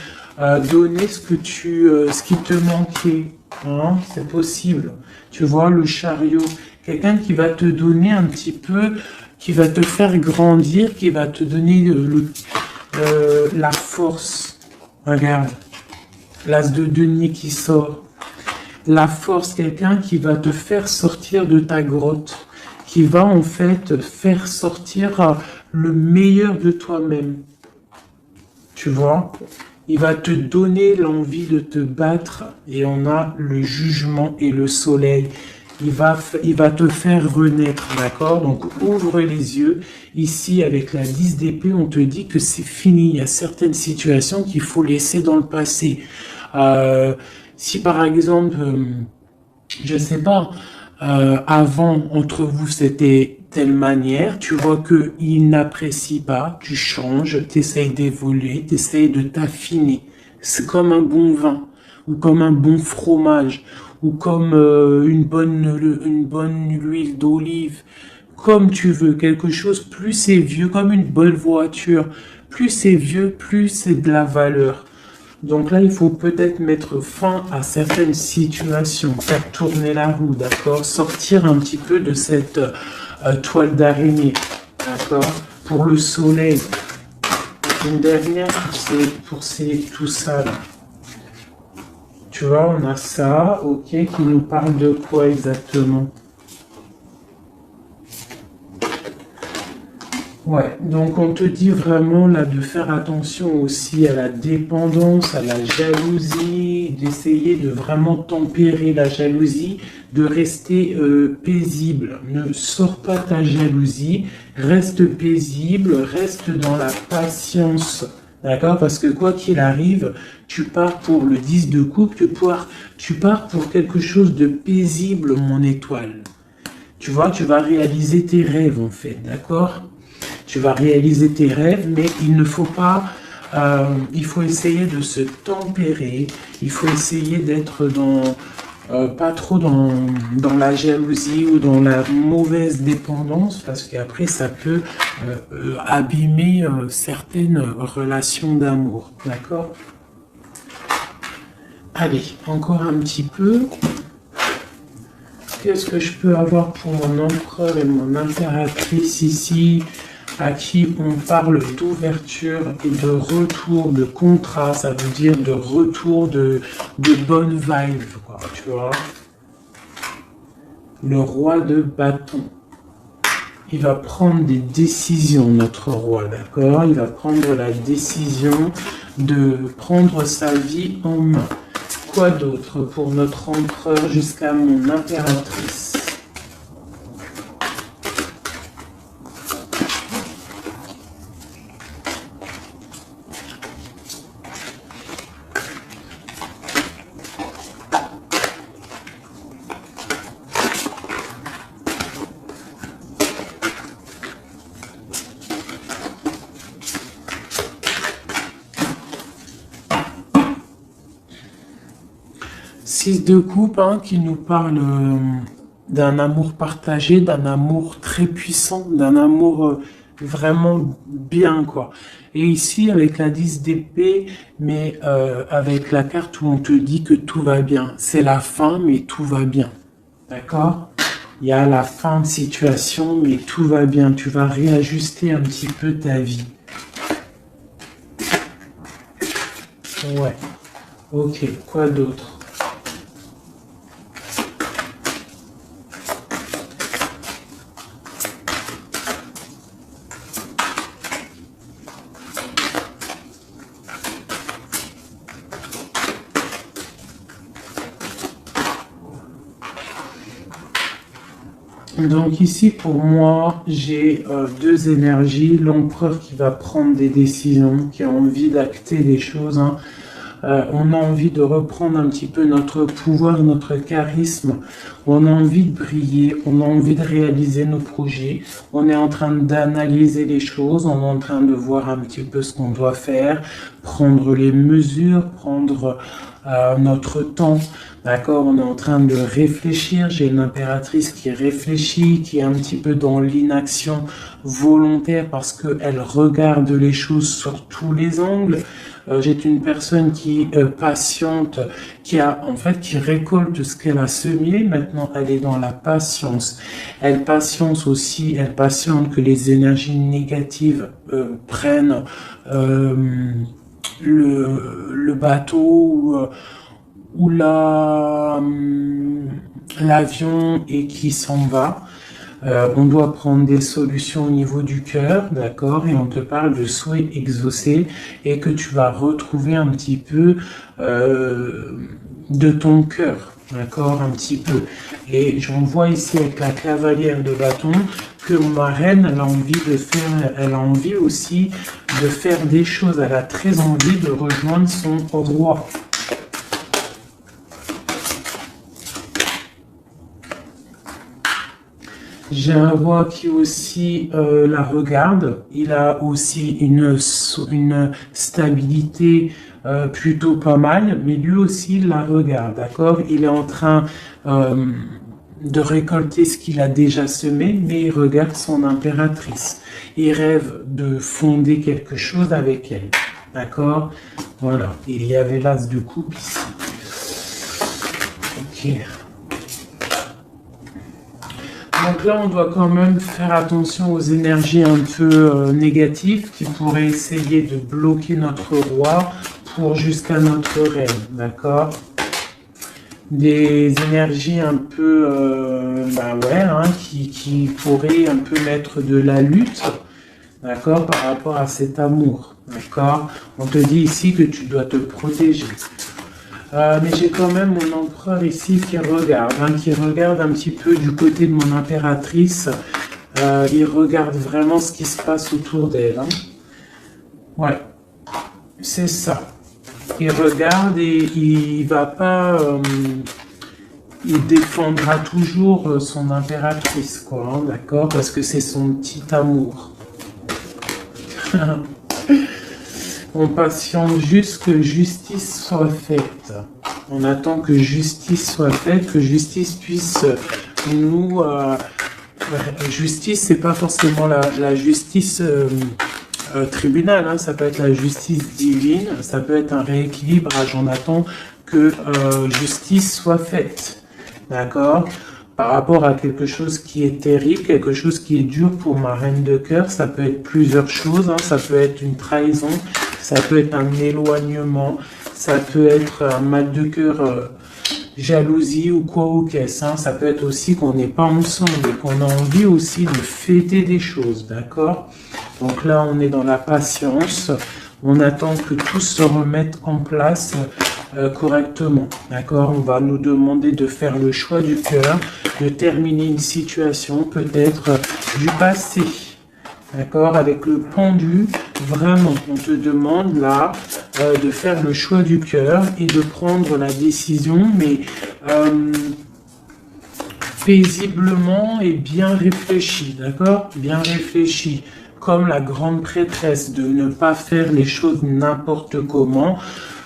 A: donner ce qui te manquait. Hein, c'est possible. Tu vois, le chariot. Quelqu'un qui va te donner un petit peu, qui va te faire grandir, qui va te donner la force. Regarde, l'as de denier qui sort. La force, quelqu'un qui va te faire sortir de ta grotte, qui va en fait faire sortir le meilleur de toi-même. Tu vois? Il va te donner l'envie de te battre et on a le jugement et le soleil. Il va te faire renaître, d'accord? Donc ouvre les yeux. Ici, avec la 10 d'épée, on te dit que c'est fini. Il y a certaines situations qu'il faut laisser dans le passé. Si par exemple, je sais pas, avant, entre vous, c'était telle manière, tu vois que il n'apprécie pas, tu changes, tu essayes d'évoluer, tu essayes de t'affiner. C'est comme un bon vin, ou comme un bon fromage, ou comme une bonne huile d'olive, comme tu veux, quelque chose, plus c'est vieux, comme une bonne voiture, plus c'est vieux, plus c'est de la valeur. Donc là, il faut peut-être mettre fin à certaines situations, faire tourner la roue, d'accord? Sortir un petit peu de cette toile d'araignée, d'accord? Pour le soleil. Une dernière pour tout ça là. Tu vois, on a ça, ok, qui nous parle de quoi exactement? Ouais, donc on te dit vraiment là de faire attention aussi à la dépendance, à la jalousie, d'essayer de vraiment tempérer la jalousie, de rester paisible. Ne sors pas ta jalousie, reste paisible, reste dans la patience. D'accord? Parce que quoi qu'il arrive, tu pars pour le 10 de coupe, tu pars pour quelque chose de paisible, mon étoile. Tu vois, tu vas réaliser tes rêves en fait, d'accord? Tu vas réaliser tes rêves, mais il ne faut pas, il faut essayer de se tempérer, il faut essayer d'être pas trop dans la jalousie ou dans la mauvaise dépendance, parce qu'après ça peut abîmer certaines relations d'amour, d'accord? Allez, encore un petit peu. Qu'est-ce que je peux avoir pour mon empereur et mon impératrice ici, à qui on parle d'ouverture et de retour, de contrat, ça veut dire de retour de bonne vibe, quoi, tu vois. Le roi de bâton. Il va prendre des décisions, notre roi, d'accord? Il va prendre la décision de prendre sa vie en main. Quoi d'autre pour notre empereur jusqu'à mon impératrice? 6 de coupe hein, qui nous parle d'un amour partagé, d'un amour très puissant, d'un amour vraiment bien, quoi. Et ici, avec la 10 d'épée, mais avec la carte où on te dit que tout va bien. C'est la fin, mais tout va bien. D'accord? Il y a la fin de situation, mais tout va bien. Tu vas réajuster un petit peu ta vie. Ouais. Ok, quoi d'autre? Donc ici, pour moi, j'ai deux énergies. L'empereur qui va prendre des décisions, qui a envie d'acter des choses, hein. On a envie de reprendre un petit peu notre pouvoir, notre charisme. On a envie de briller, on a envie de réaliser nos projets. On est en train d'analyser les choses, on est en train de voir un petit peu ce qu'on doit faire, prendre les mesures, prendre notre temps. D'accord, on est en train de réfléchir. J'ai une impératrice qui réfléchit, qui est un petit peu dans l'inaction volontaire parce qu'elle regarde les choses sur tous les angles. J'ai une personne qui patiente, qui récolte ce qu'elle a semé. Maintenant, elle est dans la patience. Elle patiente aussi, elle patiente que les énergies négatives prennent le bateau ou l'avion et qui s'en va. On doit prendre des solutions au niveau du cœur, d'accord, et on te parle de souhaits exaucés et que tu vas retrouver un petit peu de ton cœur, d'accord, un petit peu. Et j'en vois ici avec la cavalière de bâton que ma reine, elle a envie aussi de faire des choses. Elle a très envie de rejoindre son roi. J'ai un roi qui aussi la regarde. Il a aussi une stabilité plutôt pas mal, mais lui aussi il la regarde, d'accord? Il est en train de récolter ce qu'il a déjà semé, mais il regarde son impératrice. Il rêve de fonder quelque chose avec elle, d'accord? Voilà, il y avait l'as de coupe ici. Ok. Donc là, on doit quand même faire attention aux énergies un peu négatives qui pourraient essayer de bloquer notre roi pour jusqu'à notre reine, d'accord? Des énergies un peu, qui pourraient un peu mettre de la lutte, d'accord, par rapport à cet amour, d'accord? On te dit ici que tu dois te protéger. Mais j'ai quand même mon empereur ici qui regarde un petit peu du côté de mon impératrice. Il regarde vraiment ce qui se passe autour d'elle. Hein. Ouais, c'est ça. Il regarde et il va pas... il défendra toujours son impératrice, quoi, hein, d'accord? Parce que c'est son petit amour. On patiente juste que justice soit faite. On attend que justice soit faite, que justice puisse nous... justice, c'est pas forcément la justice tribunal, hein, ça peut être la justice divine, ça peut être un rééquilibrage. On attend que justice soit faite. D'accord? Par rapport à quelque chose qui est terrible, quelque chose qui est dur pour ma reine de cœur, ça peut être plusieurs choses, hein, ça peut être une trahison, ça peut être un éloignement, ça peut être un mal de cœur, jalousie ou quoi ou qu'est-ce, hein, ça peut être aussi qu'on n'est pas ensemble et qu'on a envie aussi de fêter des choses, d'accord? Donc là, on est dans la patience, on attend que tout se remette en place correctement, d'accord? On va nous demander de faire le choix du cœur, de terminer une situation peut-être du passé, d'accord? Avec le pendu, vraiment, on te demande là de faire le choix du cœur et de prendre la décision, mais paisiblement et bien réfléchi, d'accord? Bien réfléchi. Comme la grande prêtresse, de ne pas faire les choses n'importe comment,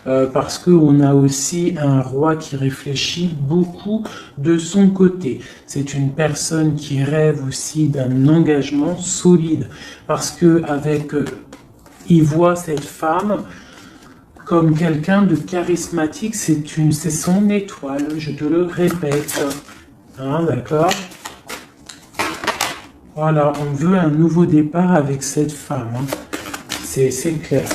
A: parce qu'on a aussi un roi qui réfléchit beaucoup de son côté. C'est une personne qui rêve aussi d'un engagement solide, parce que il voit cette femme comme quelqu'un de charismatique, c'est son étoile, je te le répète. Hein, d'accord? Voilà, on veut un nouveau départ avec cette femme. Hein. C'est clair.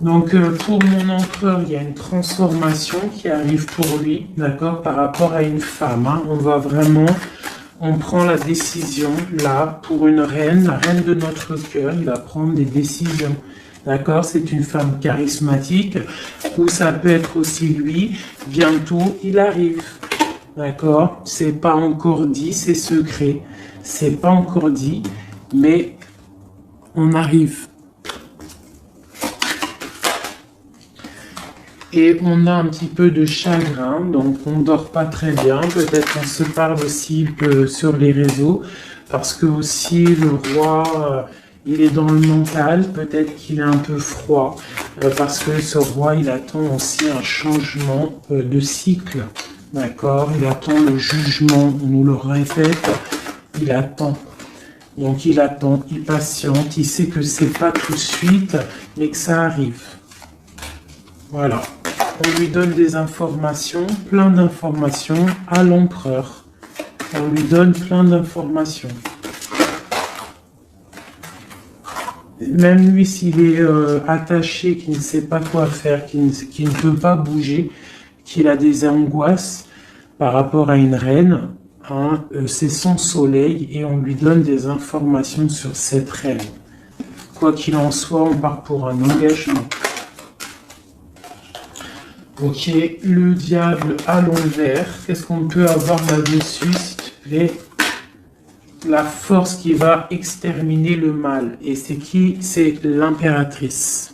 A: Donc, pour mon empereur, il y a une transformation qui arrive pour lui, d'accord, par rapport à une femme. Hein. On prend la décision, là, pour une reine, la reine de notre cœur, il va prendre des décisions. D'accord, c'est une femme charismatique, ou ça peut être aussi lui, bientôt il arrive. D'accord, c'est pas encore dit, c'est secret. C'est pas encore dit, mais on arrive. Et on a un petit peu de chagrin, donc on dort pas très bien. Peut-être on se parle aussi sur les réseaux, parce que aussi le roi... il est dans le mental, peut-être qu'il est un peu froid, parce que ce roi, il attend aussi un changement de cycle, d'accord? Il attend le jugement, on nous le répète, il attend. Donc il attend, il patiente, il sait que c'est pas tout de suite, mais que ça arrive. Voilà. On lui donne des informations, plein d'informations à l'empereur. On lui donne plein d'informations. Même lui, s'il est attaché, qu'il ne sait pas quoi faire, qu'il ne peut pas bouger, qu'il a des angoisses par rapport à une reine, hein, c'est son soleil et on lui donne des informations sur cette reine. Quoi qu'il en soit, on part pour un engagement. Ok, le diable à l'envers, qu'est-ce qu'on peut avoir là-dessus, s'il te plaît? La force qui va exterminer le mal. Et c'est qui? C'est l'impératrice.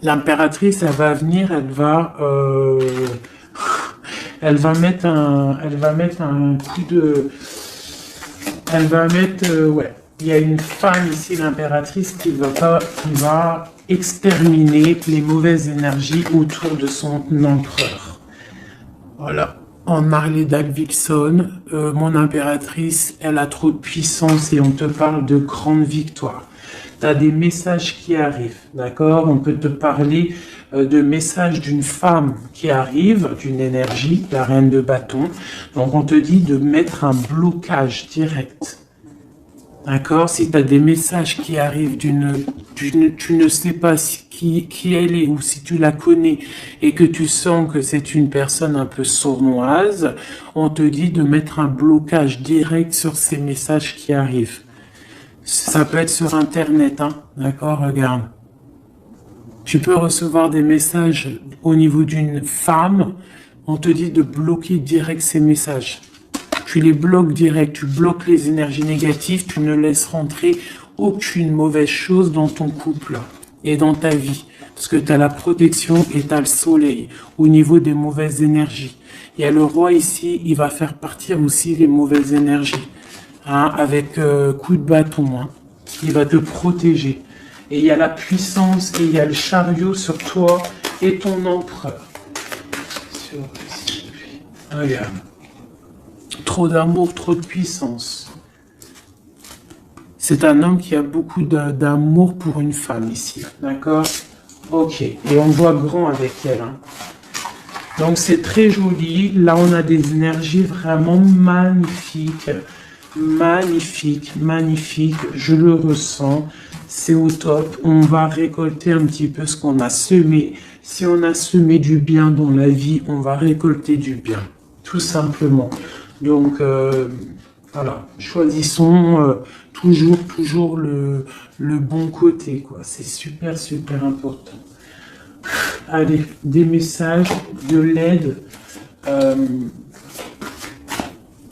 A: L'impératrice, elle va venir, elle va mettre un coup de... ouais. Il y a une femme ici, l'impératrice, qui va exterminer les mauvaises énergies autour de son empereur. Voilà. En Marley Davidson, mon impératrice, elle a trop de puissance et on te parle de grandes victoires. Tu as des messages qui arrivent, d'accord? On peut te parler de messages d'une femme qui arrive, d'une énergie, la reine de bâton. Donc on te dit de mettre un blocage direct. D'accord? Si tu as des messages qui arrivent tu ne sais pas qui elle est ou si tu la connais et que tu sens que c'est une personne un peu sournoise, on te dit de mettre un blocage direct sur ces messages qui arrivent. Ça peut être sur Internet, hein? D'accord? Regarde. Tu peux recevoir des messages au niveau d'une femme, on te dit de bloquer direct ces messages. Tu les bloques direct, tu bloques les énergies négatives, tu ne laisses rentrer aucune mauvaise chose dans ton couple et dans ta vie. Parce que tu as la protection et tu as le soleil au niveau des mauvaises énergies. Il y a le roi ici, il va faire partir aussi les mauvaises énergies. Hein, avec coup de bâton. Hein. Il va te protéger. Et il y a la puissance et il y a le chariot sur toi et ton empereur. Regarde. Trop d'amour, trop de puissance. C'est un homme qui a beaucoup d'amour pour une femme ici. D'accord? Ok. Et on voit grand avec elle. Hein. Donc c'est très joli. Là, on a des énergies vraiment magnifiques. Magnifique, magnifique. Je le ressens. C'est au top. On va récolter un petit peu ce qu'on a semé. Si on a semé du bien dans la vie, on va récolter du bien. Tout simplement. Donc, voilà, choisissons toujours le bon côté, quoi. C'est super, super important. Allez, des messages, de l'aide,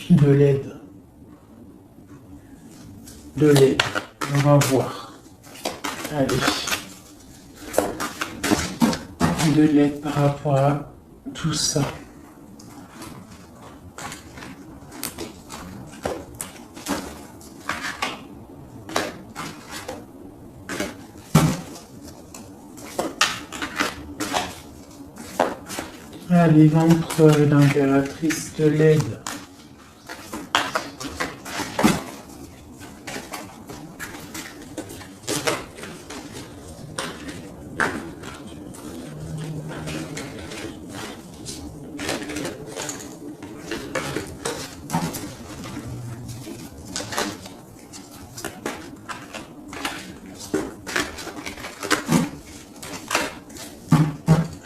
A: de l'aide. On va voir. Allez. De l'aide par rapport à tout ça. Allez, l'empereur et l'impératrice de l'aide.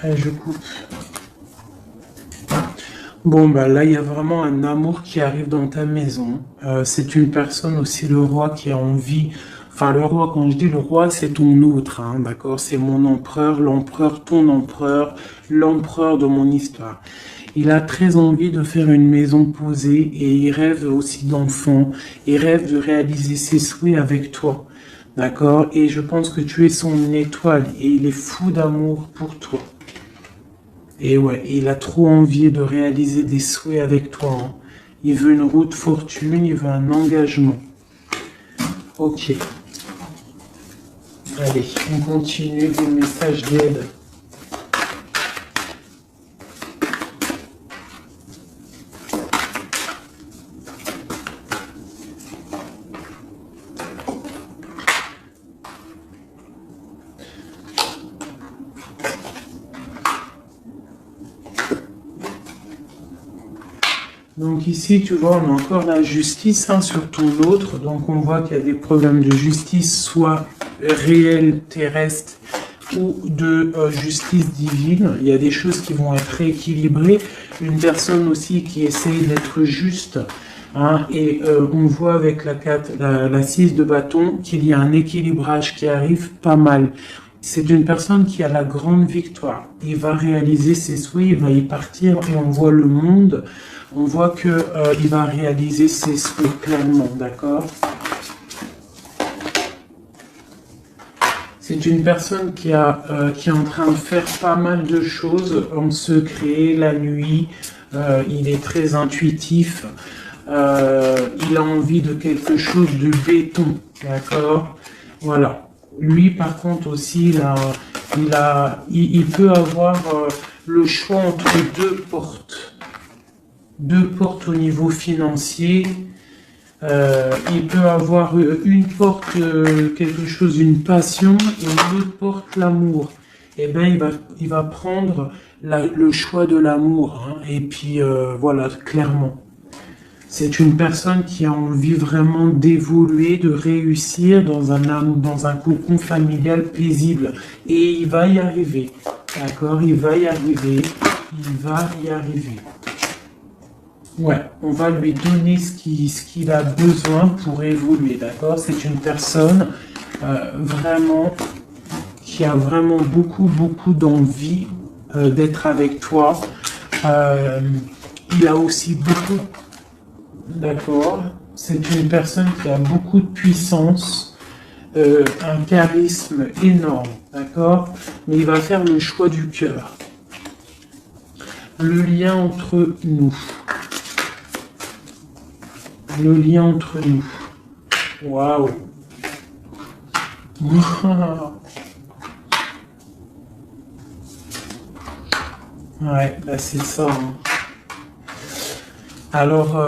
A: Allez, je coupe. Bon, bah là, il y a vraiment un amour qui arrive dans ta maison. C'est une personne aussi, le roi, qui a envie... Enfin, le roi, quand je dis le roi, c'est ton autre, hein, d'accord? C'est mon empereur, l'empereur, ton empereur, l'empereur de mon histoire. Il a très envie de faire une maison posée et il rêve aussi d'enfants. Il rêve de réaliser ses souhaits avec toi, d'accord? Et je pense que tu es son étoile et il est fou d'amour pour toi. Et ouais, il a trop envie de réaliser des souhaits avec toi, hein. Il veut une route fortune, il veut un engagement. Ok. Allez, on continue des messages d'aide. Donc ici, tu vois, on a encore la justice, hein, sur ton autre. Donc on voit qu'il y a des problèmes de justice, soit réels, terrestres, ou de justice divine. Il y a des choses qui vont être rééquilibrées. Une personne aussi qui essaye d'être juste. Hein, et on voit avec la 6 de bâton qu'il y a un équilibrage qui arrive pas mal. C'est une personne qui a la grande victoire. Il va réaliser ses souhaits, il va y partir et on voit le monde. On voit que il va réaliser ses souhaits clairement, d'accord? C'est une personne qui est en train de faire pas mal de choses en secret, la nuit. Il est très intuitif. Il a envie de quelque chose de béton, d'accord? Voilà. Lui, par contre, aussi, il peut avoir le choix entre deux portes. Deux portes au niveau financier. Il peut avoir une porte, quelque chose, une passion, et une autre porte, l'amour. Eh bien, il va prendre le choix de l'amour. Hein, et puis, voilà, clairement. C'est une personne qui a envie vraiment d'évoluer, de réussir dans un cocon familial paisible. Et il va y arriver. D'accord? Il va y arriver. Il va y arriver. Ouais, on va lui donner ce qu'il a besoin pour évoluer. D'accord? C'est une personne vraiment qui a vraiment beaucoup d'envie d'être avec toi. Il a aussi beaucoup... D'accord. C'est une personne qui a beaucoup de puissance, un charisme énorme, d'accord? Mais il va faire le choix du cœur. Le lien entre nous. Le lien entre nous. Waouh. Ouais, bah c'est ça. Hein. Alors,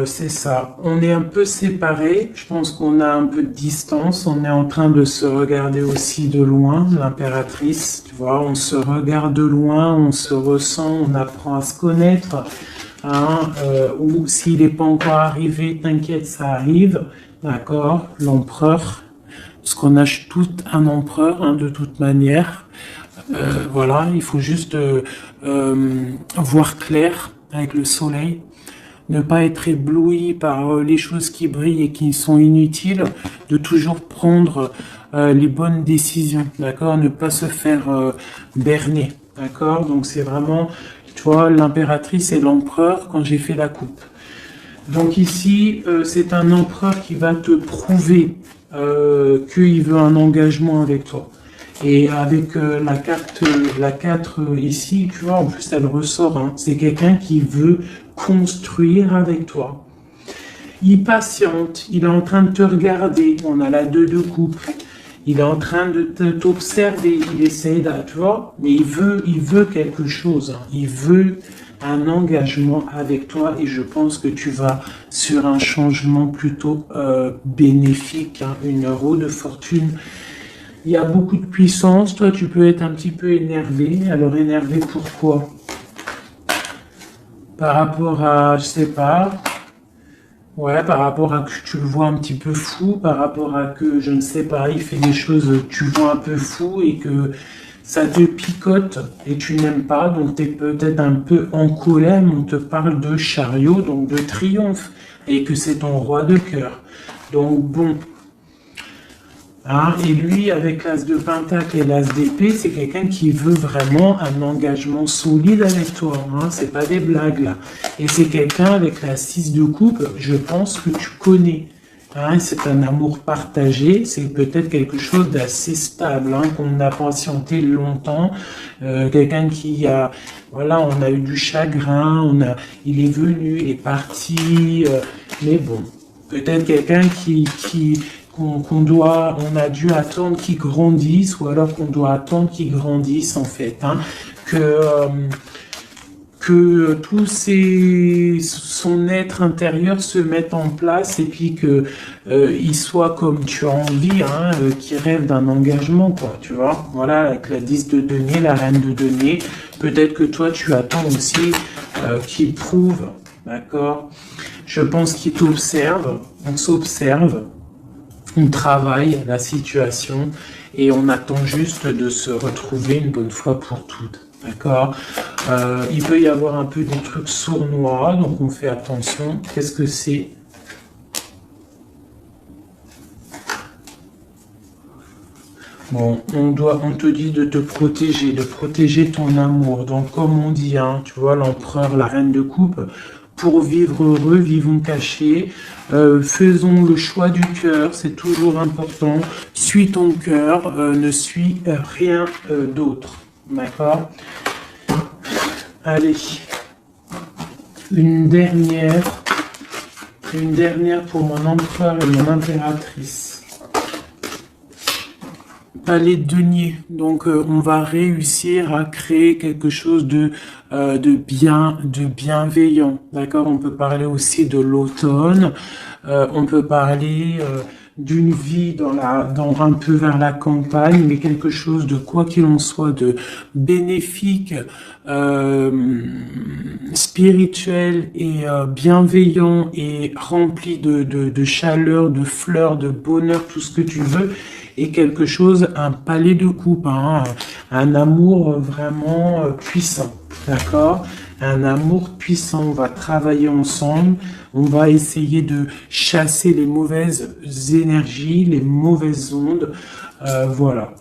A: c'est ça. On est un peu séparés. Je pense qu'on a un peu de distance. On est en train de se regarder aussi de loin, l'impératrice. Tu vois, on se regarde de loin, on se ressent, on apprend à se connaître. Hein, ou s'il n'est pas encore arrivé, t'inquiète, ça arrive. D'accord? L'empereur. Parce qu'on a tout un empereur, hein, de toute manière. Voilà, il faut juste voir clair avec le soleil. Ne pas être ébloui par les choses qui brillent et qui sont inutiles, de toujours prendre les bonnes décisions, d'accord? Ne pas se faire berner, d'accord? Donc c'est vraiment, tu vois, l'impératrice et l'empereur quand j'ai fait la coupe. Donc ici, c'est un empereur qui va te prouver qu'il veut un engagement avec toi. Et avec la 4 ici, tu vois, en plus elle ressort, hein, c'est quelqu'un qui veut construire avec toi. Il patiente, il est en train de te regarder, on a la 2 de coupe. Il est en train de t'observer, il essaye de, tu vois, mais il veut quelque chose, hein. Il veut un engagement avec toi et je pense que tu vas sur un changement plutôt bénéfique, hein, une roue de fortune. Il y a beaucoup de puissance, toi tu peux être un petit peu énervé. Alors énervé pourquoi? Par rapport à, je sais pas, ouais, par rapport à que tu le vois un petit peu fou, par rapport à que, je ne sais pas, il fait des choses, tu le vois un peu fou et que ça te picote et tu n'aimes pas, donc tu es peut-être un peu en colère, mais on te parle de chariot, donc de triomphe, et que c'est ton roi de cœur. Donc bon, hein, et lui, avec l'as de pentacle et l'as d'épée, c'est quelqu'un qui veut vraiment un engagement solide avec toi. Hein, c'est pas des blagues là. Et c'est quelqu'un avec la 6 de coupe, je pense que tu connais. Hein, c'est un amour partagé, c'est peut-être quelque chose d'assez stable, hein, qu'on a patienté longtemps. Quelqu'un qui a, voilà, on a eu du chagrin, il est venu, il est parti, mais bon, peut-être quelqu'un on a dû attendre qu'il grandisse, ou alors qu'on doit attendre qu'il grandisse en fait, hein, que son être intérieur se mette en place et puis que il soit comme tu as envie, hein, qu'il rêve d'un engagement, quoi, tu vois. Voilà, avec la 10 de denier, la reine de denier, peut-être que toi tu attends aussi qu'il prouve, d'accord. Je pense qu'il t'observe, on s'observe. On travaille la situation et on attend juste de se retrouver une bonne fois pour toutes. D'accord. Il peut y avoir un peu des trucs sournois, donc on fait attention. Qu'est-ce que c'est? Bon, on te dit de te protéger, de protéger ton amour. Donc, comme on dit, hein, tu vois, l'empereur, la reine de coupe, pour vivre heureux, vivons cachés. Faisons le choix du cœur, c'est toujours important. Suis ton cœur, ne suis rien d'autre. D'accord? Allez, une dernière pour mon empereur et mon impératrice. Palais de denier. Donc on va réussir à créer quelque chose de bienveillant. D'accord? On peut parler aussi de l'automne. On peut parler d'une vie dans un peu vers la campagne, mais quelque chose de quoi qu'il en soit de bénéfique, spirituel et bienveillant et rempli de chaleur, de fleurs, de bonheur, tout ce que tu veux. Et quelque chose, un palais de coupe, hein, un amour vraiment puissant, d'accord? Un amour puissant, on va travailler ensemble, on va essayer de chasser les mauvaises énergies, les mauvaises ondes, voilà.